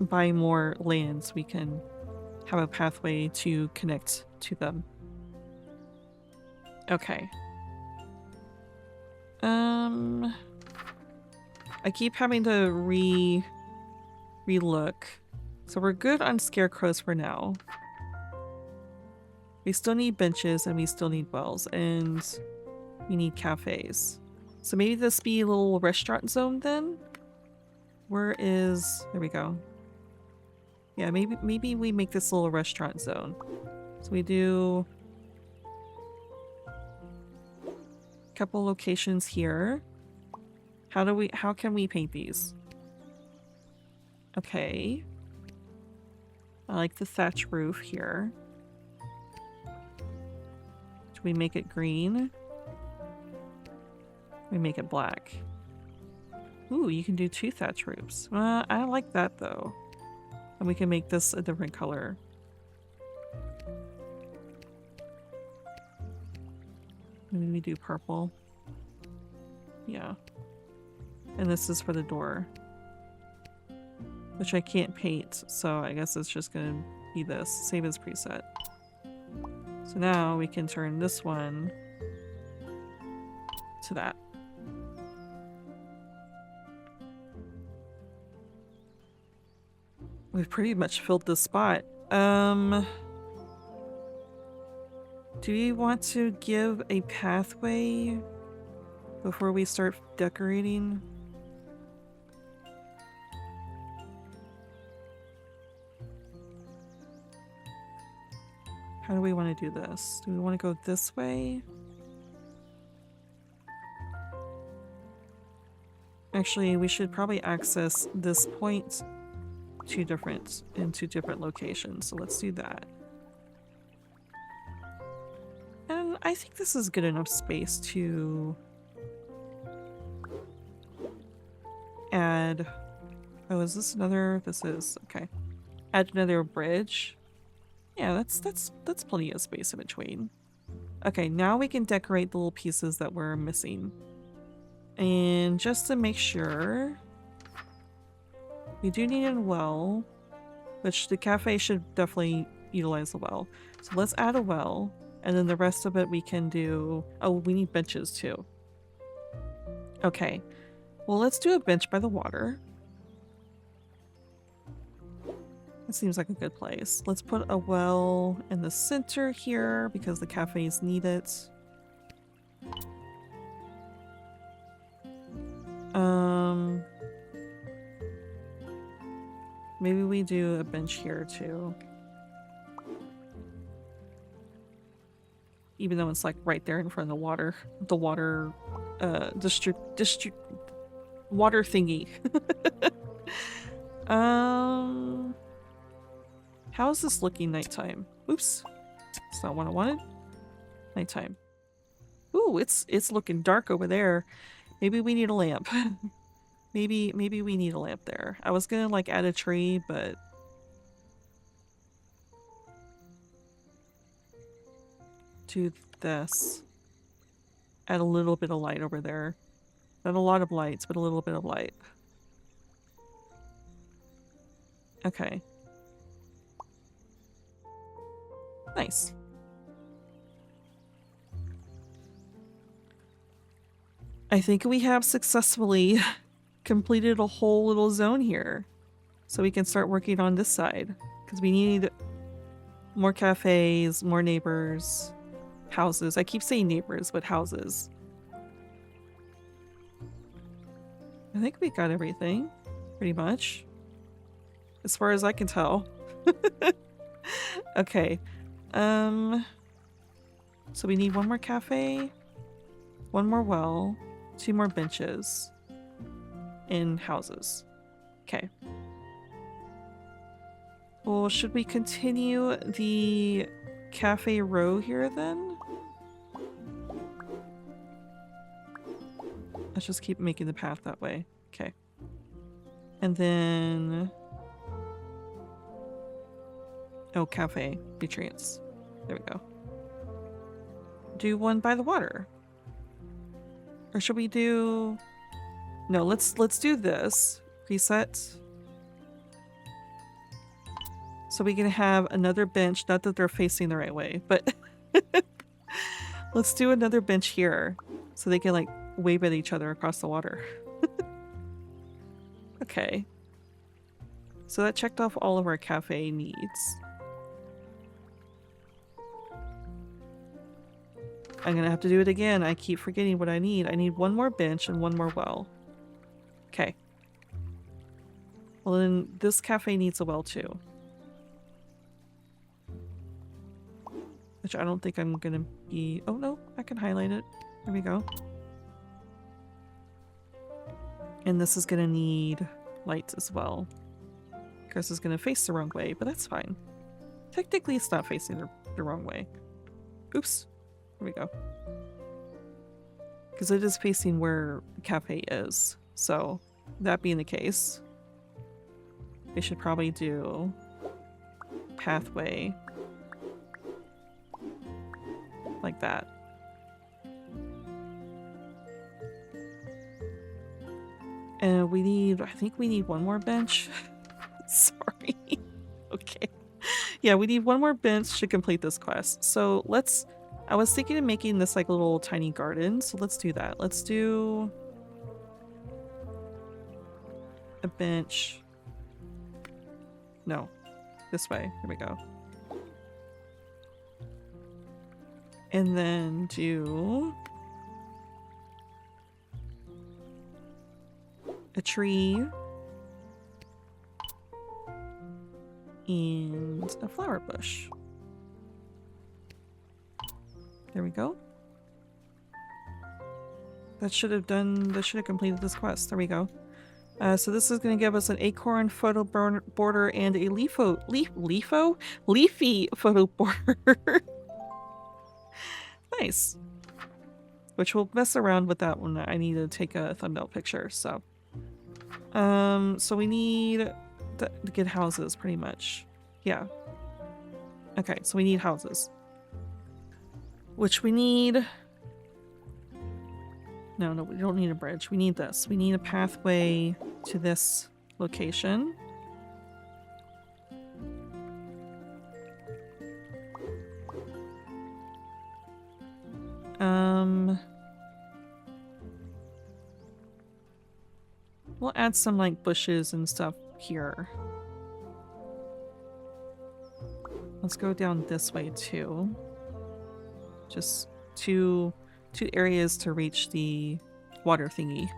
buy more lands, we can have a pathway to connect to them. Okay. I keep having to re-look. So we're good on scarecrows for now. We still need benches and we still need wells and we need cafes. So maybe this be a little restaurant zone then? Where is... There we go. Yeah, maybe we make this little restaurant zone. So we do a couple locations here. How can we paint these? Okay. I like the thatch roof here. Do we make it green? We make it black. Ooh, you can do 2 thatch roofs. I like that though. And we can make this a different color. Maybe we do purple. Yeah. And this is for the door. Which I can't paint, so I guess it's just gonna be this. Save as preset. So now we can turn this one to that. We've pretty much filled this spot. Do we want to give a pathway before we start decorating? How do we want to do this? Do we want to go this way? Actually, we should probably access this point in 2 different locations. So let's do that. And I think this is good enough space to add... Oh, is this another... This is... Okay. Add another bridge. Yeah, that's plenty of space in between. Okay, now we can decorate the little pieces that we're missing. And just to make sure, we do need a well, which the cafe should definitely utilize a well. So let's add a well, and then the rest of it we can do... Oh, we need benches too. Okay, well let's do a bench by the water. It seems like a good place. Let's put a well in the center here because the cafes need it. Maybe we do a bench here too. even though it's like right there in front of the water, water thingy. How is this looking nighttime? Oops, it's not what I wanted. Nighttime. Ooh, it's looking dark over there. Maybe we need a lamp. maybe we need a lamp there. I was gonna like add a tree, but do this. Add a little bit of light over there. Not a lot of lights, but a little bit of light. Okay. Nice. I think we have successfully completed a whole little zone here. So we can start working on this side. Because we need more cafes, more neighbors, houses. I keep saying neighbors, but houses. I think we got everything, pretty much. As far as I can tell. Okay. So we need one more cafe, one more well, 2 more benches, and houses. Okay. Well, should we continue the cafe row here then? Let's just keep making the path that way. Okay. And then... oh, cafe. Nutrients. There we go. Do one by the water. Or should we do... no, let's do this. Reset. So we can have another bench. Not that they're facing the right way, but... let's do another bench here. So they can like wave at each other across the water. Okay. So that checked off all of our cafe needs. I'm gonna have to do it again. I keep forgetting what I need. I need one more bench and one more well. Okay. Well then, this cafe needs a well too. Which I don't think I'm gonna be... oh no, I can highlight it. There we go. And this is gonna need lights as well. Chris is gonna face the wrong way, but that's fine. Technically, it's not facing the wrong way. Oops. Here we go. Because it is facing where the cafe is. So, that being the case, they should probably do pathway like that. And we need, I think we need one more bench. Sorry. Okay. Yeah, we need one more bench to complete this quest. So let's... I was thinking of making this like a little tiny garden, so let's do that. Let's do a bench. No, this way. Here we go. And then do a tree and a flower bush. There we go. That should have completed this quest. There we go. So this is going to give us an acorn photo border and a leafy photo border. Nice. Which we'll mess around with that when I need to take a thumbnail picture. So, so we need to get houses pretty much. Yeah. Okay, so we need houses. Which we need... no, we don't need a bridge. We need this. We need a pathway to this location. We'll add some like bushes and stuff here. Let's go down this way too. Just two areas to reach the water thingy.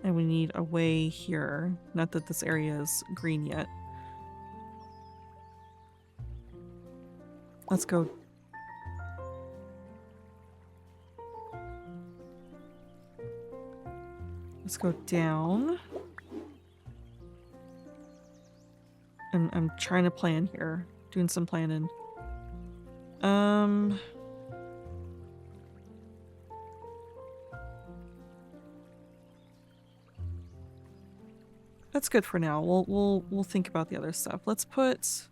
And we need a way here. Not that this area is green yet. Let's go down. And I'm trying to plan here. Doing some planning. That's good for now. We'll think about the other stuff. Let's put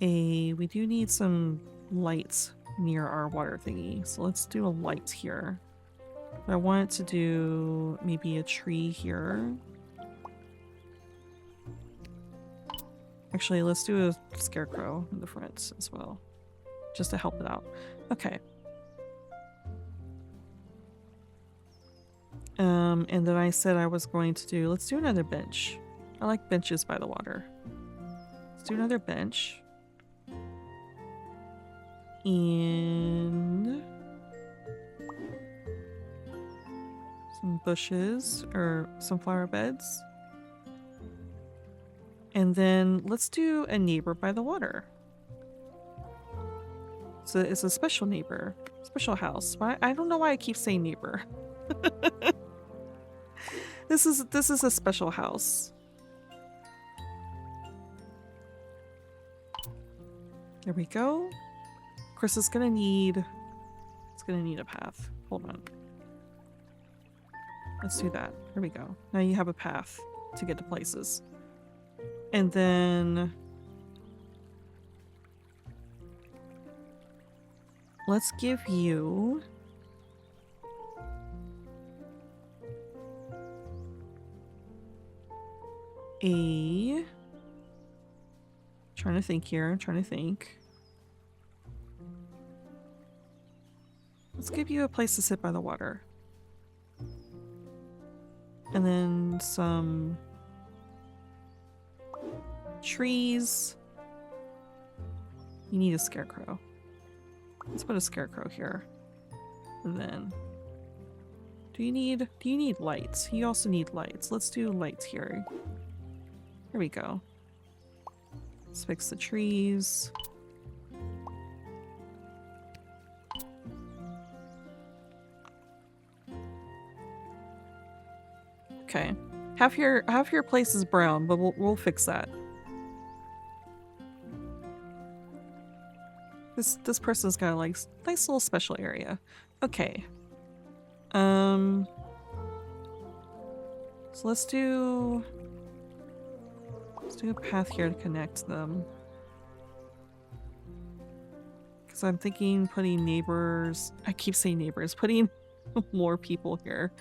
we do need some lights near our water thingy. So let's do a light here. I want to do maybe a tree here. Actually, let's do a scarecrow in the front as well, just to help it out. Okay. And then I said I was going to do, let's do another bench. I like benches by the water. Let's do another bench. And some bushes or some flower beds. And then let's do a neighbor by the water. So it's a special neighbor, special house. I don't know why I keep saying neighbor. This is a special house. There we go. Of course, it's gonna need a path. Hold on. Let's do that. Here we go. Now you have a path to get to places. And then let's give you trying to think here, trying to think. Let's give you a place to sit by the water. And then some trees. You need a scarecrow. Let's put a scarecrow here. And then do you need lights? You also need lights. Let's do lights here. Here we go. Let's fix the trees. Okay. Half your place is brown, but we'll fix that. This person's got a nice little special area. Okay. So let's do a path here to connect them. Because I'm thinking putting neighbors, I keep saying neighbors, putting more people here.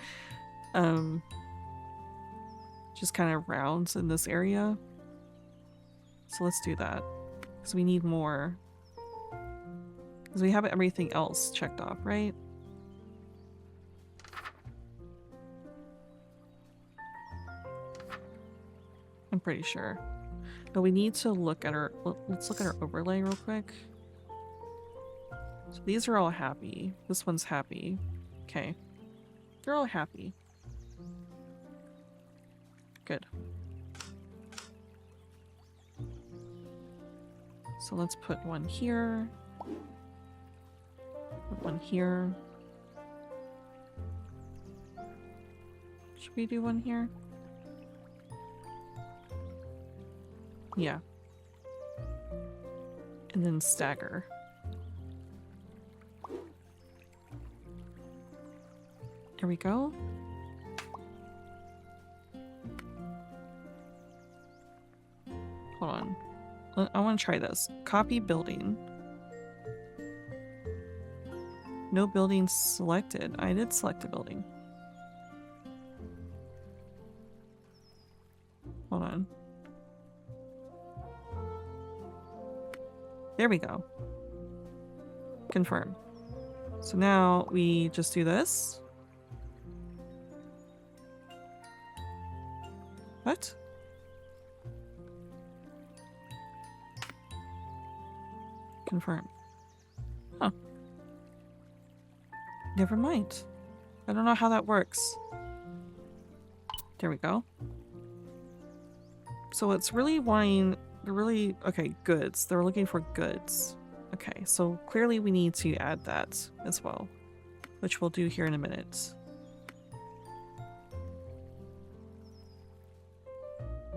Just kind of rounds in this area. So let's do that. Because we need more. Because we have everything else checked off, right? I'm pretty sure. But we need to look at our, let's look at our overlay real quick. So these are all happy. This one's happy. Okay. They're all happy. Good. So let's put one here. Put one here. Should we do one here? Yeah. And then stagger. There we go. Hold on. I want to try this. Copy building. No building selected. I did select a building. Hold on. There we go. Confirm. So now we just do this. What? Confirm. Huh. Never mind. I don't know how that works. There we go. So it's really wanting, okay, goods. They're looking for goods. Okay, so clearly we need to add that as well, which we'll do here in a minute.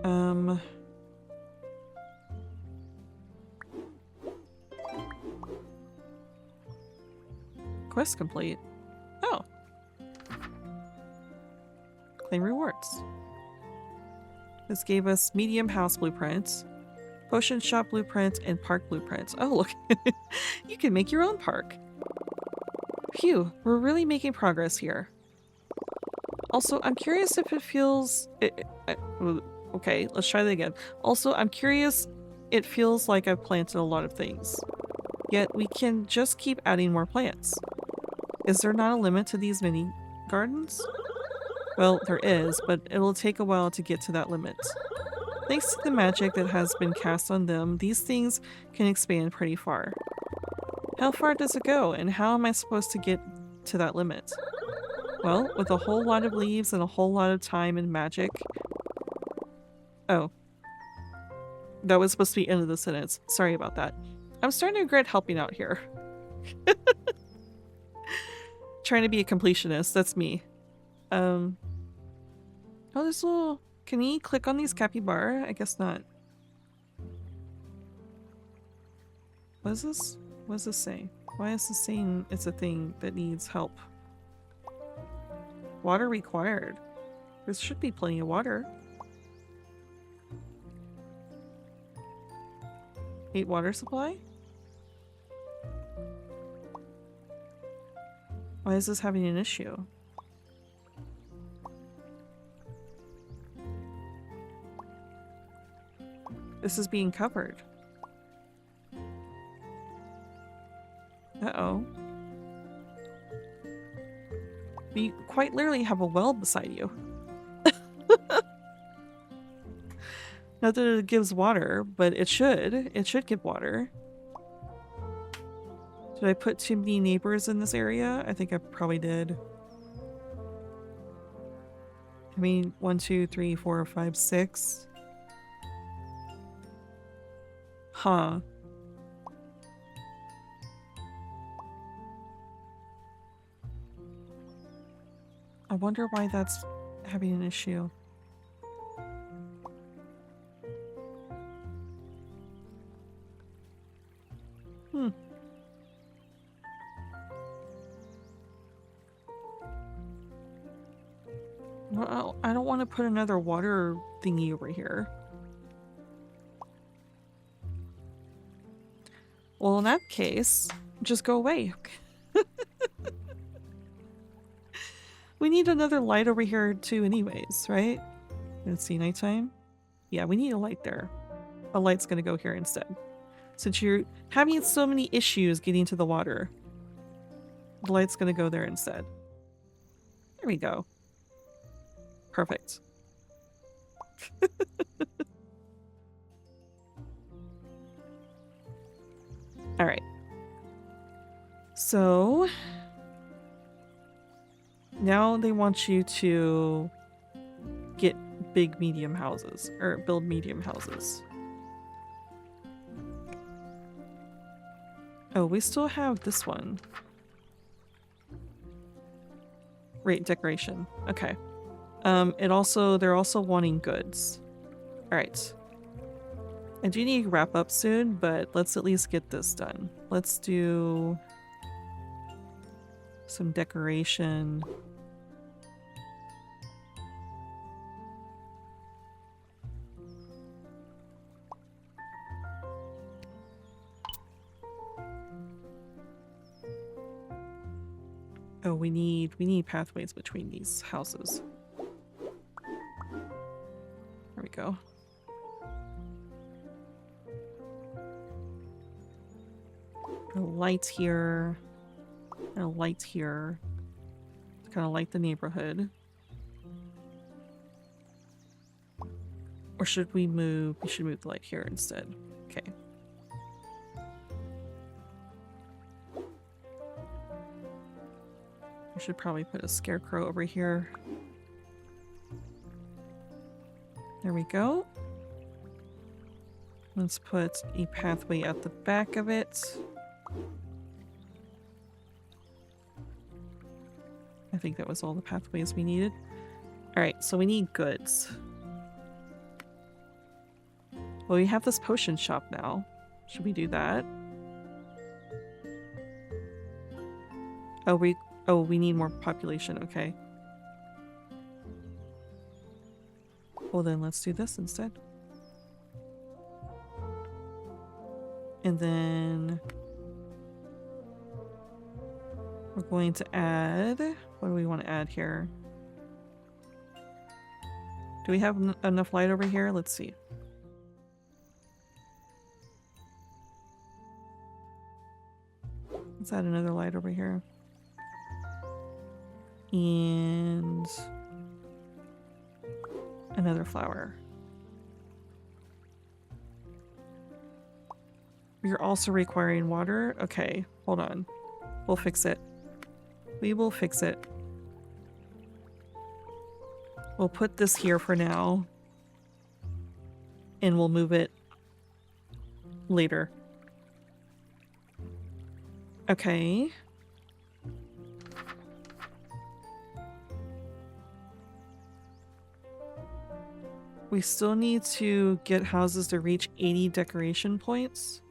Um... Quest complete. Oh. Claim rewards. This gave us medium house blueprints, potion shop blueprints, and park blueprints. Oh, look. You can make your own park. Phew, we're really making progress here. Also, I'm curious if it feels... okay, let's try that again. Also, I'm curious, it feels like I've planted a lot of things. Yet we can just keep adding more plants. Is there not a limit to these mini gardens? Well, there is, but it'll take a while to get to that limit. Thanks to the magic that has been cast on them, these things can expand pretty far. How far does it go, and how am I supposed to get to that limit? Well, with a whole lot of leaves and a whole lot of time and magic... Oh. That was supposed to be the end of the sentence. Sorry about that. I'm starting to regret helping out here. Trying to be a completionist, that's me. Oh, this little... Can we click on these capybara? I guess not. What is this? What does this say? Why is this saying it's a thing that needs help? Water required. There should be plenty of water. 8 water supply? Why is this having an issue? This is being covered. Uh-oh. You quite literally have a well beside you. Not that it gives water, but it should. It should give water. Did I put too many neighbors in this area? I think I probably did. I mean, 1, 2, 3, 4, 5, 6. Huh. I wonder why that's having an issue. Well, I don't want to put another water thingy over here. Well, in that case, just go away. We need another light over here too anyways, right? Let's see, nighttime? Yeah, we need a light there. A light's gonna go here instead. Since you're having so many issues getting to the water, the light's gonna go there instead. There we go. Perfect. Alright. So... now they want you to get big medium houses, or build medium houses. Oh, we still have this one. Rate decoration. Okay. They're also wanting goods. Alright. I do need to wrap up soon, but let's at least get this done. Let's do some decoration. Oh, we need pathways between these houses. There we go. A light here. And a light here. To kind of light the neighborhood. Or should we move? We should move the light here instead. Okay. We should probably put a scarecrow over here. There we go. Let's put a pathway at the back of it. I think that was all the pathways we needed. Alright, so we need goods. Well, we have this potion shop now. Should we do that? Oh, we need more population. Okay. Well, then let's do this instead. And then we're going to add, what do we want to add here? Do we have enough light over here? Let's see. Let's add another light over here. And another flower. You're also requiring water? Okay, hold on. We'll fix it. We will fix it. We'll put this here for now. And we'll move it later. Okay. We still need to get houses to reach 80 decoration points.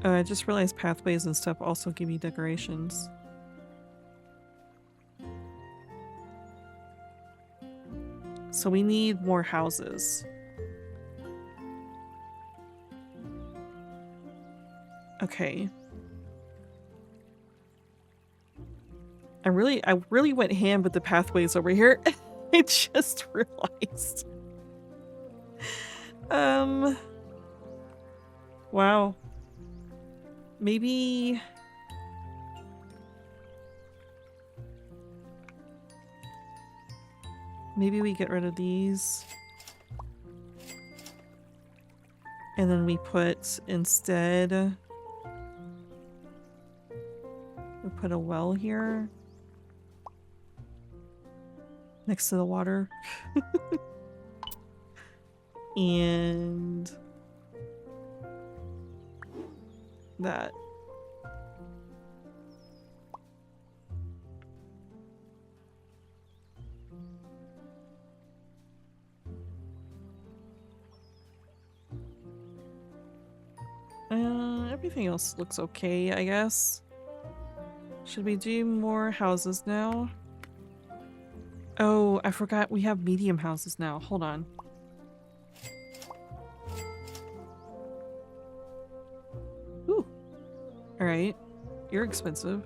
I just realized pathways and stuff also give you decorations. So we need more houses. Okay. I really went ham with the pathways over here. I just realized. Wow. Maybe we get rid of these. And then we put instead, we put a well here next to the water. And that. Everything else looks okay, I guess. Should we do more houses now? Oh, I forgot we have medium houses now. Hold on. Ooh. Alright. You're expensive.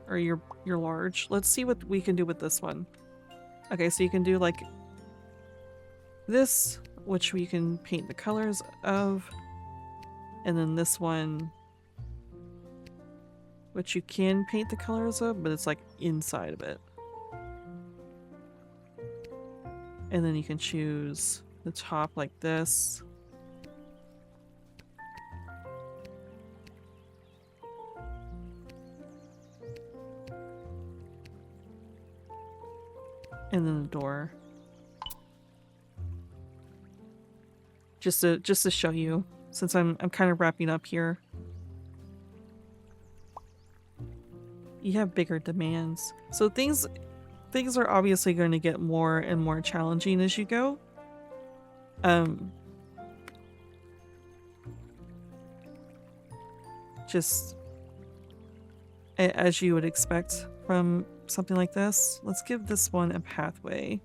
Or you're large. Let's see what we can do with this one. Okay, so you can do like this, which we can paint the colors of. And then this one, which you can paint the colors of, but it's like inside of it. And then you can choose the top like this. And then the door. Just to show you, since I'm kind of wrapping up here. You have bigger demands. So things are obviously going to get more and more challenging as you go. Just as you would expect from something like this. Let's give this one a pathway.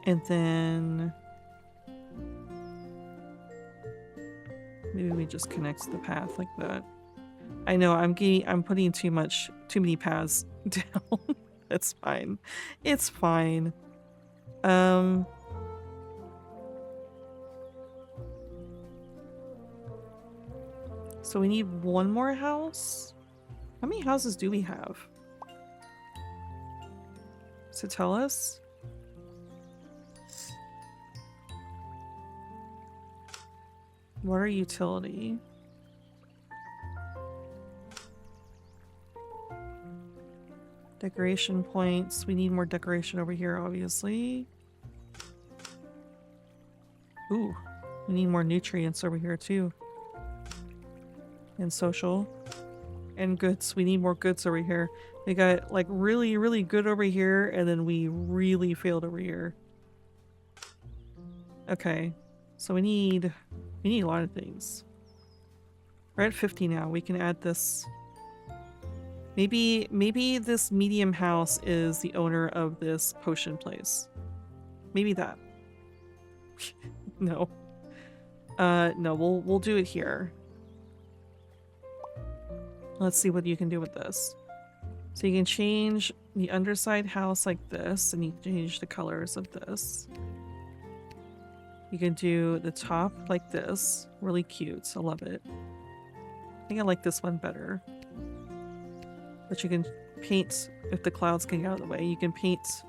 And then maybe we just connect the path like that. I know I'm putting too many paths down. It's fine. It's fine. So we need one more house? How many houses do we have? So tell us. Water utility. Decoration points. We need more decoration over here, obviously. Ooh, we need more nutrients over here too. And social. And goods. We need more goods over here. We got like really, really good over here, and then we really failed over here. Okay. So we need a lot of things. We're at 50 now. We can add this. Maybe this medium house is the owner of this potion place. Maybe that. No. No, we'll do it here. Let's see what you can do with this. So you can change the underside house like this, and you can change the colors of this. You can do the top like this. Really cute. I love it. I think I like this one better. But you can paint, if the clouds can get out of the way, you can paint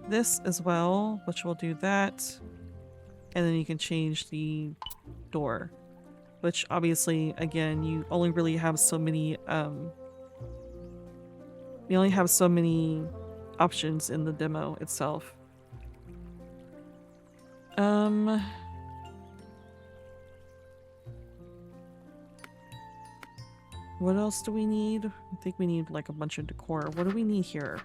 this as well, which will do that. And then you can change the door, which obviously, again, you only really have so many, you only have so many options in the demo itself. What else do we need? I think we need like a bunch of decor. What do we need here?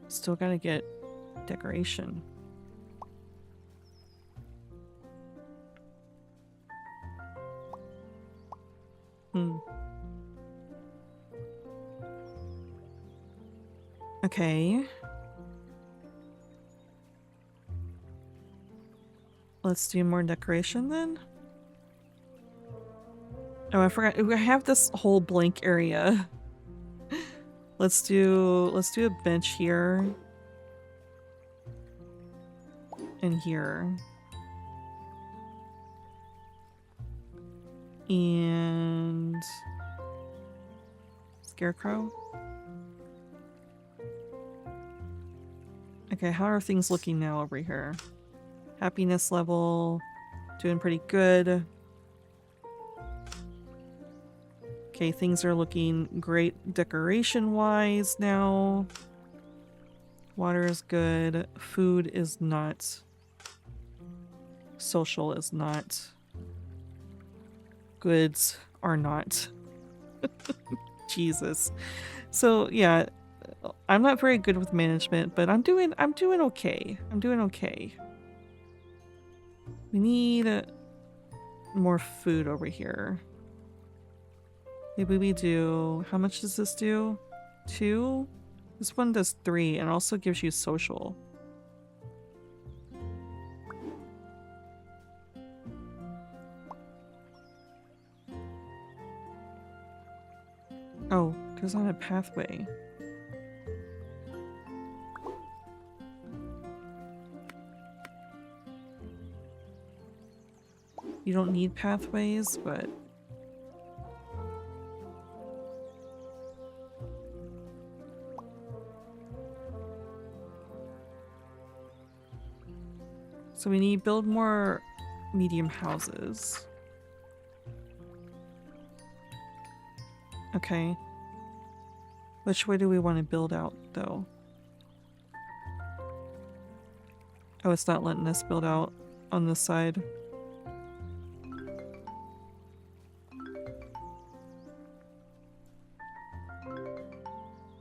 Still gotta get decoration. Okay. Let's do more decoration then. Oh, I forgot. We have this whole blank area. Let's do a bench here. And here. And scarecrow. Okay, how are things looking now over here? Happiness level, doing pretty good. Okay, things are looking great decoration-wise now. Water is good. Food is not. Social is not. Goods are not. Jesus. So yeah, I'm not very good with management, but I'm doing okay. I'm doing okay. We need more food over here. Maybe we do... How much does this do? 2? This one does 3 and also gives you social. Oh, there's not a pathway. You don't need pathways, but... So we need to build more medium houses. Okay. Which way do we want to build out, though? Oh, it's not letting us build out on this side.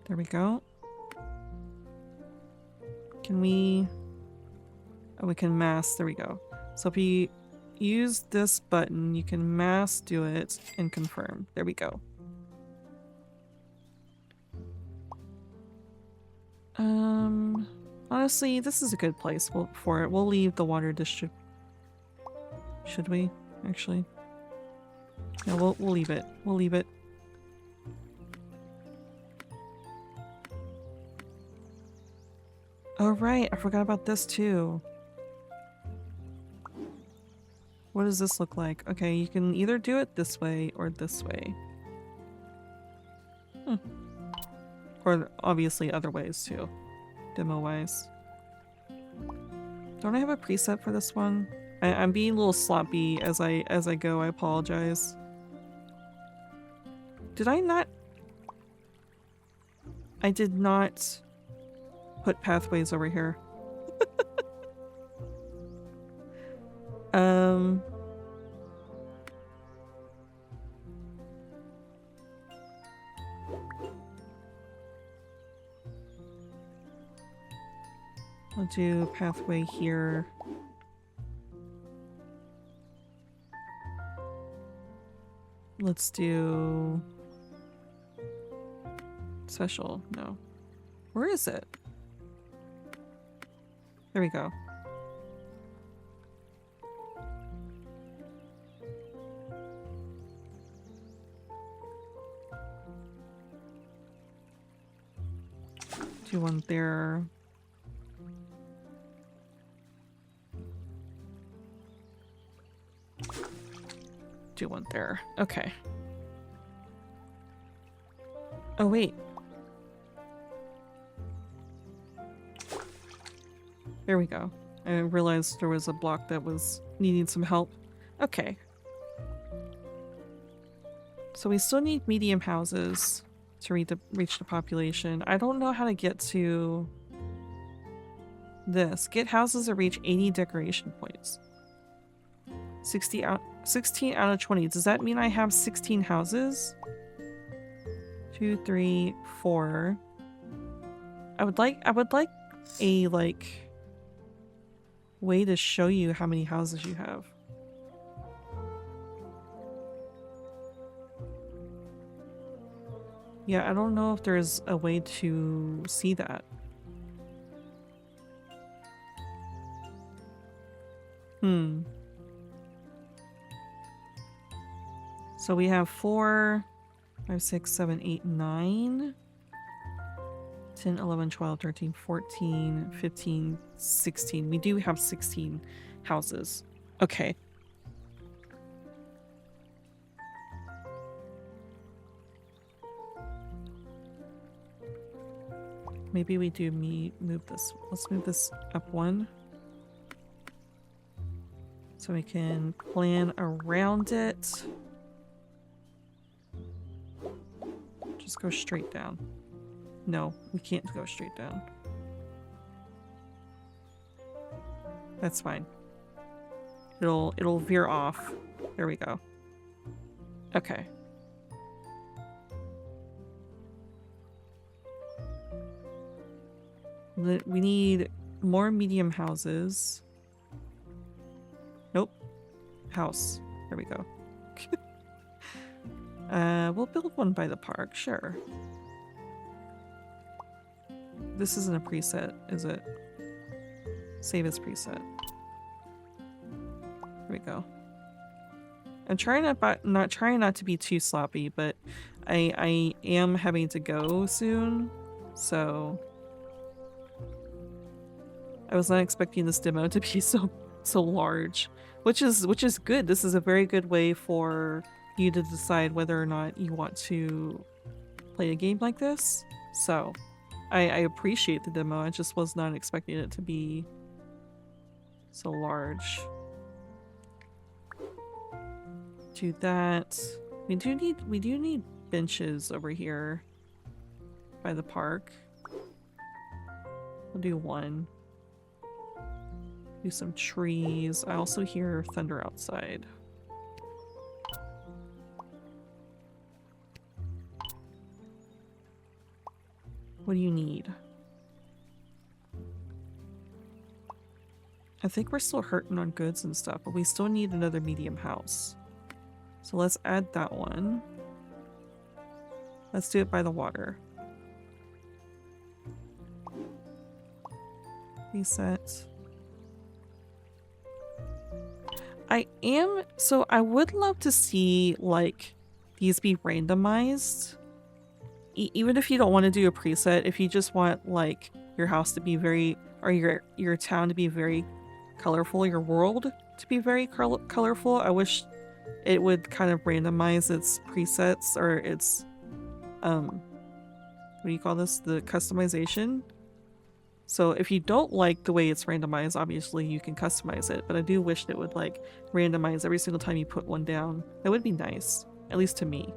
There we go. Can we... Oh, we can mass. There we go. So if you use this button, you can mass do it and confirm. There we go. Honestly, this is a good place for it. We'll leave the water district. Should we? Actually. No, we'll leave it. We'll leave it. Oh right, I forgot about this too. What does this look like? Okay, you can either do it this way or this way. Or obviously other ways too, demo-wise. Don't I have a preset for this one? I'm being a little sloppy as I go, I apologize. Did I not? I did not put pathways over here. I'll do pathway here. Let's do special. No. Where is it? There we go. Do one there. Do one there. Okay. Oh, wait. There we go. I realized there was a block that was needing some help. Okay. So we still need medium houses to reach the population. I don't know how to get to this. Get houses to reach 80 decoration points. 16 out of 20. Does that mean I have 16 houses? 2, 3, 4. I would like a way to show you how many houses you have. Yeah, I don't know if there's a way to see that. So we have 4, 5, 6, 7, 8, 9, 10, 11, 12, 13, 14, 15, 16. We do have 16 houses. Okay. Maybe we do move this. Let's move this up 1. So we can plan around it. Just go straight down. No, we can't go straight down. That's fine. It'll veer off. There we go. Okay. We need more medium houses. Nope. House. There we go. We'll build one by the park, sure. This isn't a preset, is it? Save as preset. There we go. I'm trying not to be too sloppy, but I am having to go soon, so I was not expecting this demo to be so large, which is good. This is a very good way for you to decide whether or not you want to play a game like this. So I appreciate the demo. I just was not expecting it to be so large. Do that. We do need benches over here by the park. We'll do 1. Do some trees. I also hear thunder outside. What do you need? I think we're still hurting on goods and stuff, but we still need another medium house. So let's add that one. Let's do it by the water. Reset. So I would love to see, like, these be randomized. Even if you don't want to do a preset, if you just want, like, your house to be very, or your town to be very colorful, your world to be very colorful, I wish it would kind of randomize its presets, or its, what do you call this? The customization. So if you don't like the way it's randomized, obviously you can customize it, but I do wish it would, like, randomize every single time you put one down. That would be nice, at least to me.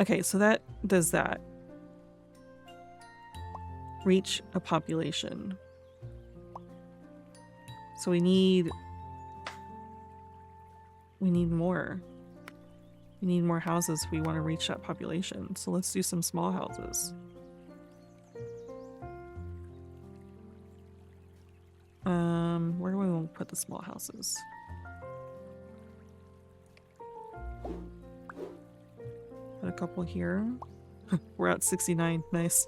Okay, so that does that. Reach a population. So we need more. We need more houses if we want to reach that population. So let's do some small houses. Where do we want to put the small houses? Put a couple here. We're at 69. Nice.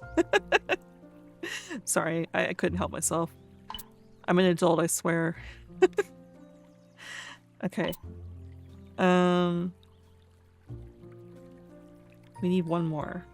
Sorry, I couldn't help myself. I'm an adult, I swear. Okay. We need one more.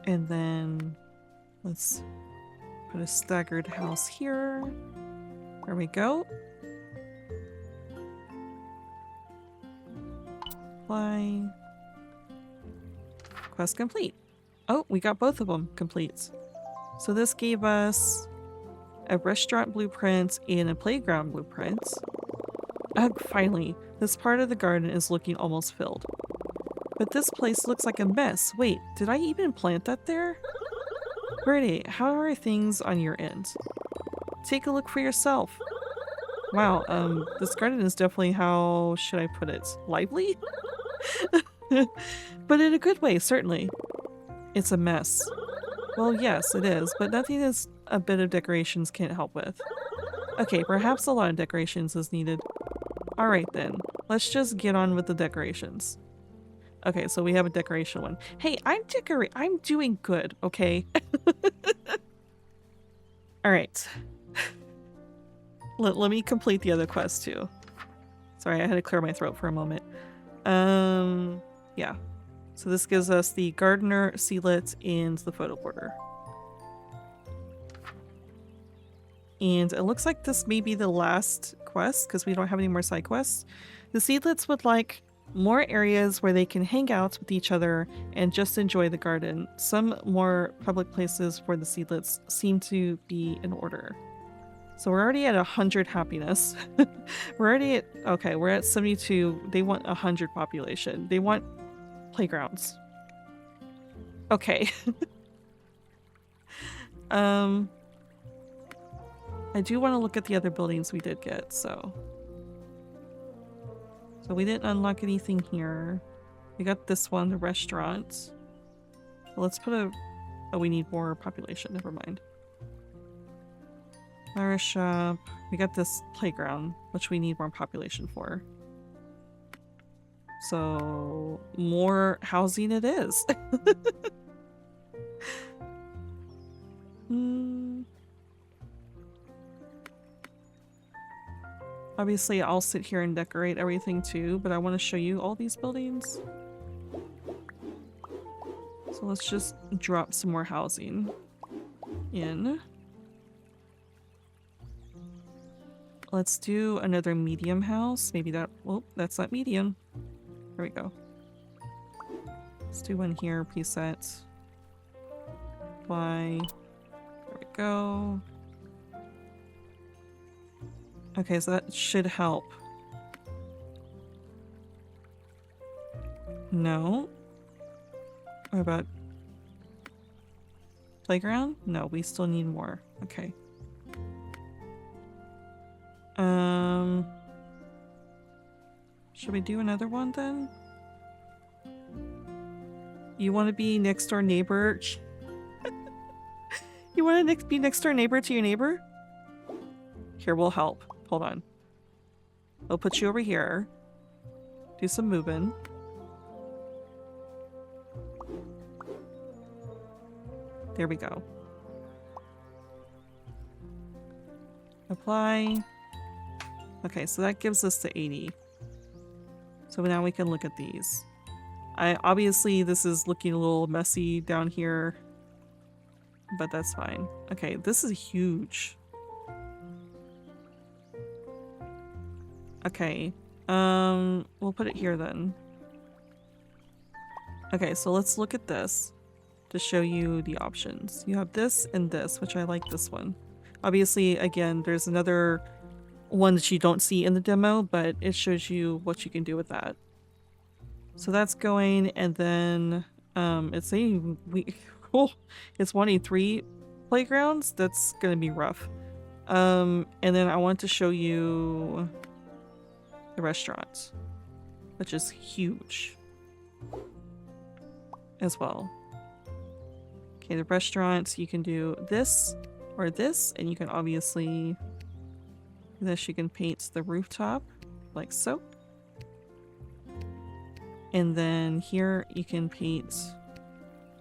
And then let's put a staggered house here. There we go. Apply. Quest complete. Oh, we got both of them complete. So this gave us a restaurant blueprint and a playground blueprint. Finally, this part of the garden is looking almost filled. But this place looks like a mess. Wait, did I even plant that there? Verde, how are things on your end? Take a look for yourself. Wow, this garden is definitely, how should I put it, lively? But in a good way, certainly. It's a mess. Well, yes, it is, but nothing is a bit of decorations can't help with. Okay, perhaps a lot of decorations is needed. Alright then, let's just get on with the decorations. Okay, so we have a decoration one. Hey, I'm doing good, okay? Alright. Let me complete the other quest too. Sorry, I had to clear my throat for a moment. Yeah. So this gives us the gardener, seedlet, and the photo border. And it looks like this may be the last quest because we don't have any more side quests. The seedlets would like more areas where they can hang out with each other and just enjoy the garden. Some more public places for the seedlets seem to be in order. So we're already at 100 happiness. We're already at, okay, we're at 72. They want 100 population. They want playgrounds. Okay. I do want to look at the other buildings we did get, so we didn't unlock anything here. We got this one, the restaurant. Let's put a... Oh, we need more population. Never mind. Flower shop. We got this playground, which we need more population for. So, more housing it is. Obviously, I'll sit here and decorate everything too, but I want to show you all these buildings. So let's just drop some more housing in. Let's do another medium house. Maybe that... Well, that's not medium. There we go. Let's do one here, preset. Apply. There we go. Okay, so that should help. No. What about playground? No, we still need more. Okay. Should we do another one then? You want to be next door neighbor? You want to be next door neighbor to your neighbor? Here, we'll help. Hold on. We'll put you over here. Do some moving. There we go. Apply. Okay, so that gives us the 80. So now we can look at these. Obviously this is looking a little messy down here, but that's fine. Okay, this is huge. Okay. We'll put it here then. Okay, so let's look at this to show you the options. You have this and this, which I like this one. Obviously, again, there's another one that you don't see in the demo, but it shows you what you can do with that. So that's going, and then it's saying oh, it's wanting 3 playgrounds. That's gonna be rough. And then I want to show you the restaurant, which is huge as well. Okay, the restaurants, you can do this or this, and you can obviously this, you can paint the rooftop like so. And then here you can paint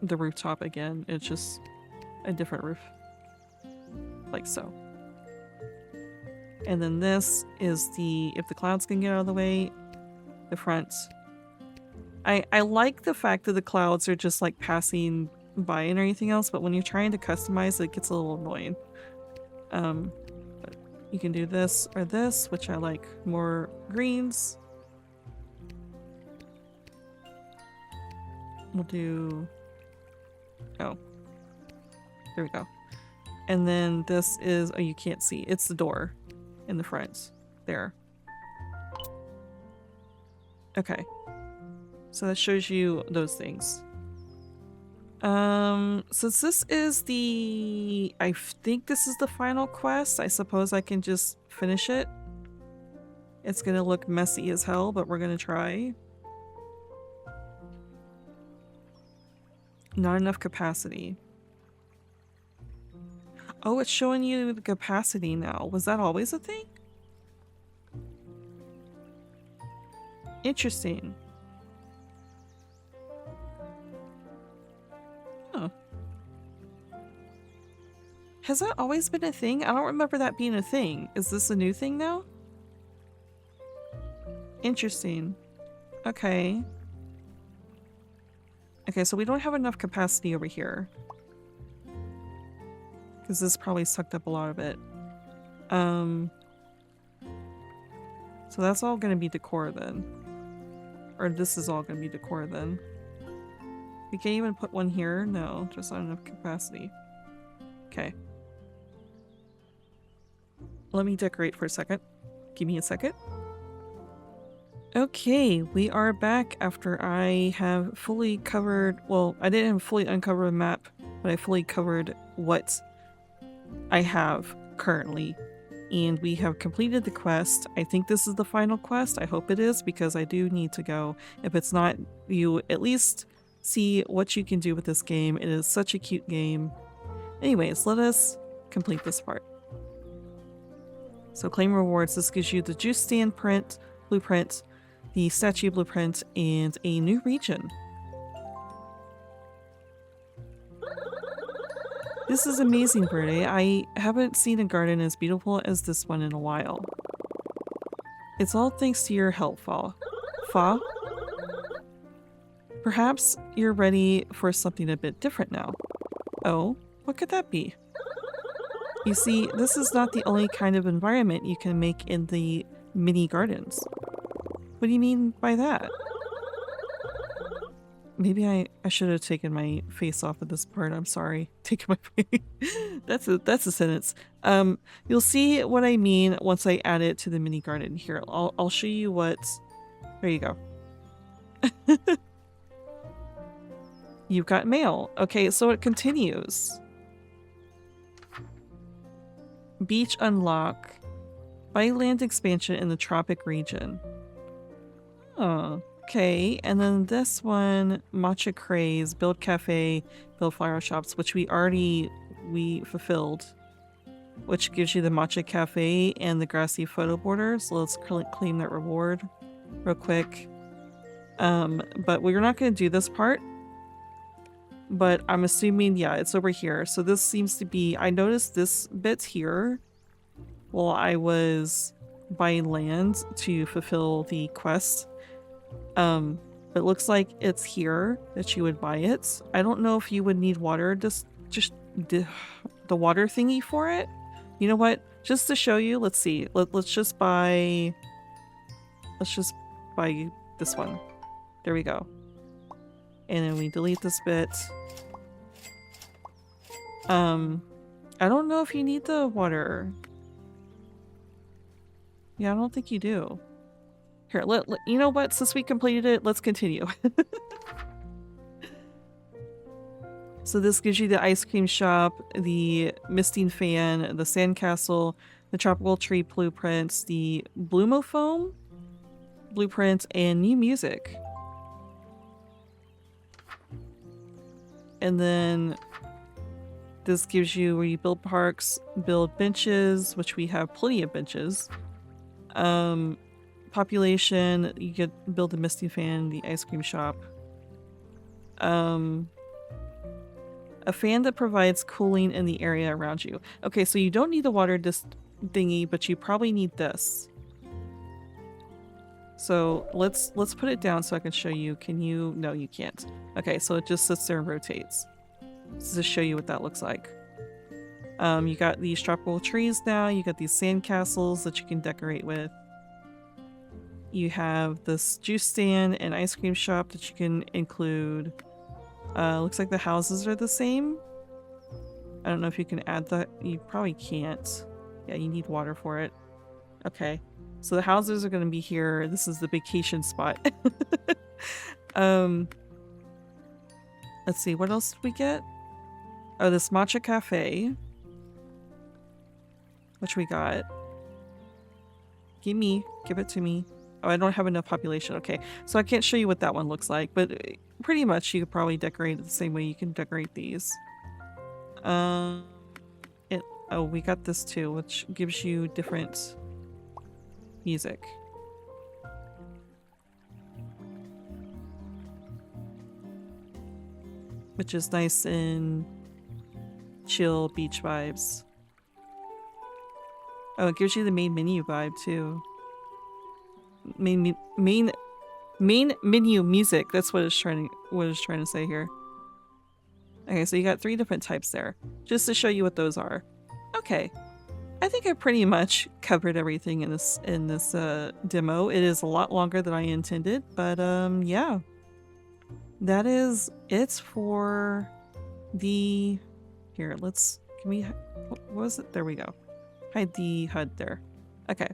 the rooftop again. It's just a different roof like so. And then this is the, if the clouds can get out of the way, the front. I like the fact that the clouds are just like passing by and everything else, but when you're trying to customize it, it gets a little annoying. But you can do this or this, which I like more greens. We'll do, oh, there we go. And then this is, oh, you can't see, it's the door in the front there. Okay, so that shows you those things. Since this is the, I think this is the final quest, I suppose I can just finish it. It's gonna look messy as hell, but we're gonna try. Not enough capacity. Oh, it's showing you the capacity now. Was that always a thing? Interesting. Huh. Has that always been a thing? I don't remember that being a thing. Is this a new thing now? Interesting. Okay. Okay, so we don't have enough capacity over here. Because this probably sucked up a lot of it. So that's all gonna be decor then. Or this is all gonna be decor then. We can't even put one here? No, just not enough capacity. Okay. Let me decorate for a second. Give me a second. Okay, we are back after I have fully covered, well, I didn't fully uncover the map, but I fully covered what I have currently. And we have completed the quest. I think this is the final quest. I hope it is, because I do need to go. If it's not, you at least see what you can do with this game. It is such a cute game. Anyways, let us complete this part. So claim rewards. This gives you the juice stand blueprint, the statue blueprint, and a new region. This is amazing, Verde. I haven't seen a garden as beautiful as this one in a while. It's all thanks to your help, Fa. Fa? Perhaps you're ready for something a bit different now. Oh, what could that be? You see, this is not the only kind of environment you can make in the mini gardens. What do you mean by that? Maybe I should have taken my face off of this part. I'm sorry. Taking my face. That's a sentence. You'll see what I mean once I add it to the mini garden. Here, I'll show you what. There you go. You've got mail. Okay, so it continues. Beach unlock. Buy land expansion in the tropic region. Oh. Okay, and then this one, matcha craze, build cafe, build flower shops, which we fulfilled, which gives you the matcha cafe and the grassy photo border. So let's claim that reward real quick. But we're not going to do this part, but I'm assuming, yeah, it's over here. So this seems to be, I noticed this bit here while I was buying land to fulfill the quest. It looks like it's here that you would buy it. I don't know if you would need water, just the water thingy for it. You know what? Just to show you, let's see. Let's just buy Let's just buy this one. There we go. And then we delete this bit. I don't know if you need the water. Yeah, I don't think you do. Here, you know what? Since we completed it, let's continue. So this gives you the ice cream shop, the misting fan, the sandcastle, the tropical tree blueprints, the bloomofoam blueprint, and new music. And then this gives you where you build parks, build benches, which we have plenty of benches. Population, you get build the misty fan, the ice cream shop. A fan that provides cooling in the area around you. Okay, so you don't need the water thingy, but you probably need this. So let's put it down so I can show you. Can you? No, you can't. Okay, so it just sits there and rotates. Just to show you what that looks like. You got these tropical trees now. You got these sandcastles that you can decorate with. You have this juice stand and ice cream shop that you can include. Looks like the houses are the same. I don't know if you can add that. You probably can't. Yeah, you need water for it. Okay. So the houses are going to be here. This is the vacation spot. Let's see. What else did we get? Oh, this matcha cafe. Which we got. Give it to me. Oh, I don't have enough population. Okay, so I can't show you what that one looks like, but pretty much you could probably decorate it the same way you can decorate these. Oh, we got this too, which gives you different music. Which is nice and chill beach vibes. Oh, it gives you the main menu vibe too. Main menu music. That's what it's trying to say here. Okay, so you got 3 different types there, just to show you what those are. Okay, I think I pretty much covered everything in this demo. It is a lot longer than I intended, but yeah, that is it for the. Here, let's. Can we? What was it? There we go. Hide the HUD there. Okay,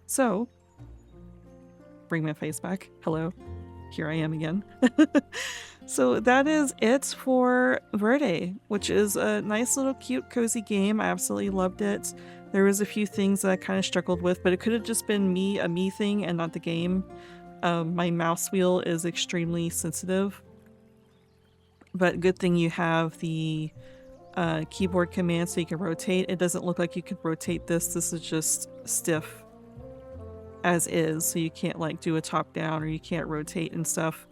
so. Bring my face back. Hello. Here I am again. So that is it for Verde, which is a nice little cute cozy game. I absolutely loved it. There was a few things that I kind of struggled with, but it could have just been a me thing and not the game. My mouse wheel is extremely sensitive, but good thing you have the keyboard command so you can rotate. It doesn't look like you could rotate this. This is just stiff as is, so you can't like do a top down or you can't rotate and stuff,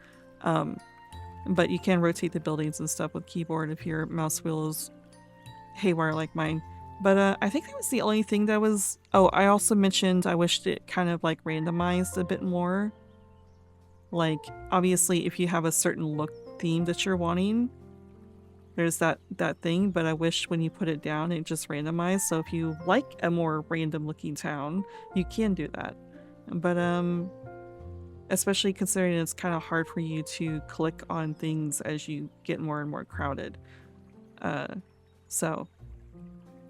but you can rotate the buildings and stuff with keyboard if your mouse wheel is haywire like mine. But I think that was the only thing that was. Oh, I also mentioned I wished it kind of like randomized a bit more. Like obviously if you have a certain look theme that you're wanting, there's that thing, but I wish when you put it down it just randomized, so if you like a more random looking town you can do that. But especially considering it's kind of hard for you to click on things as you get more and more crowded, so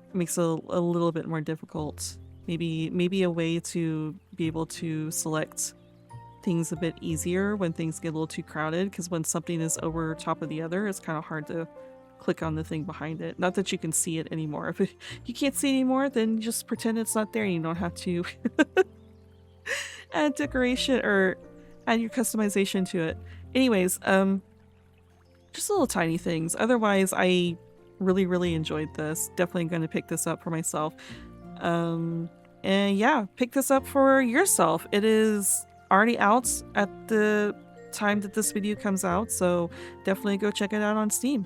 it makes it a little bit more difficult. Maybe a way to be able to select things a bit easier when things get a little too crowded, because when something is over top of the other it's kind of hard to click on the thing behind it. Not that you can see it anymore. If you can't see it anymore, then just pretend it's not there and you don't have to add decoration or add your customization to it. Anyways, just little tiny things. Otherwise, I really enjoyed this. Definitely going to pick this up for myself. And yeah, pick this up for yourself. It is already out at the time that this video comes out, so definitely go check it out on Steam.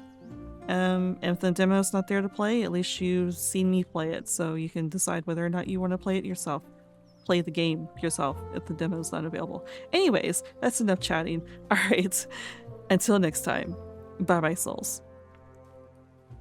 If the demo's not there to play, at least you've seen me play it, so you can decide whether or not you want to play it yourself. Play the game yourself if the demo's not available. Anyways, that's enough chatting. Alright, until next time, bye bye souls.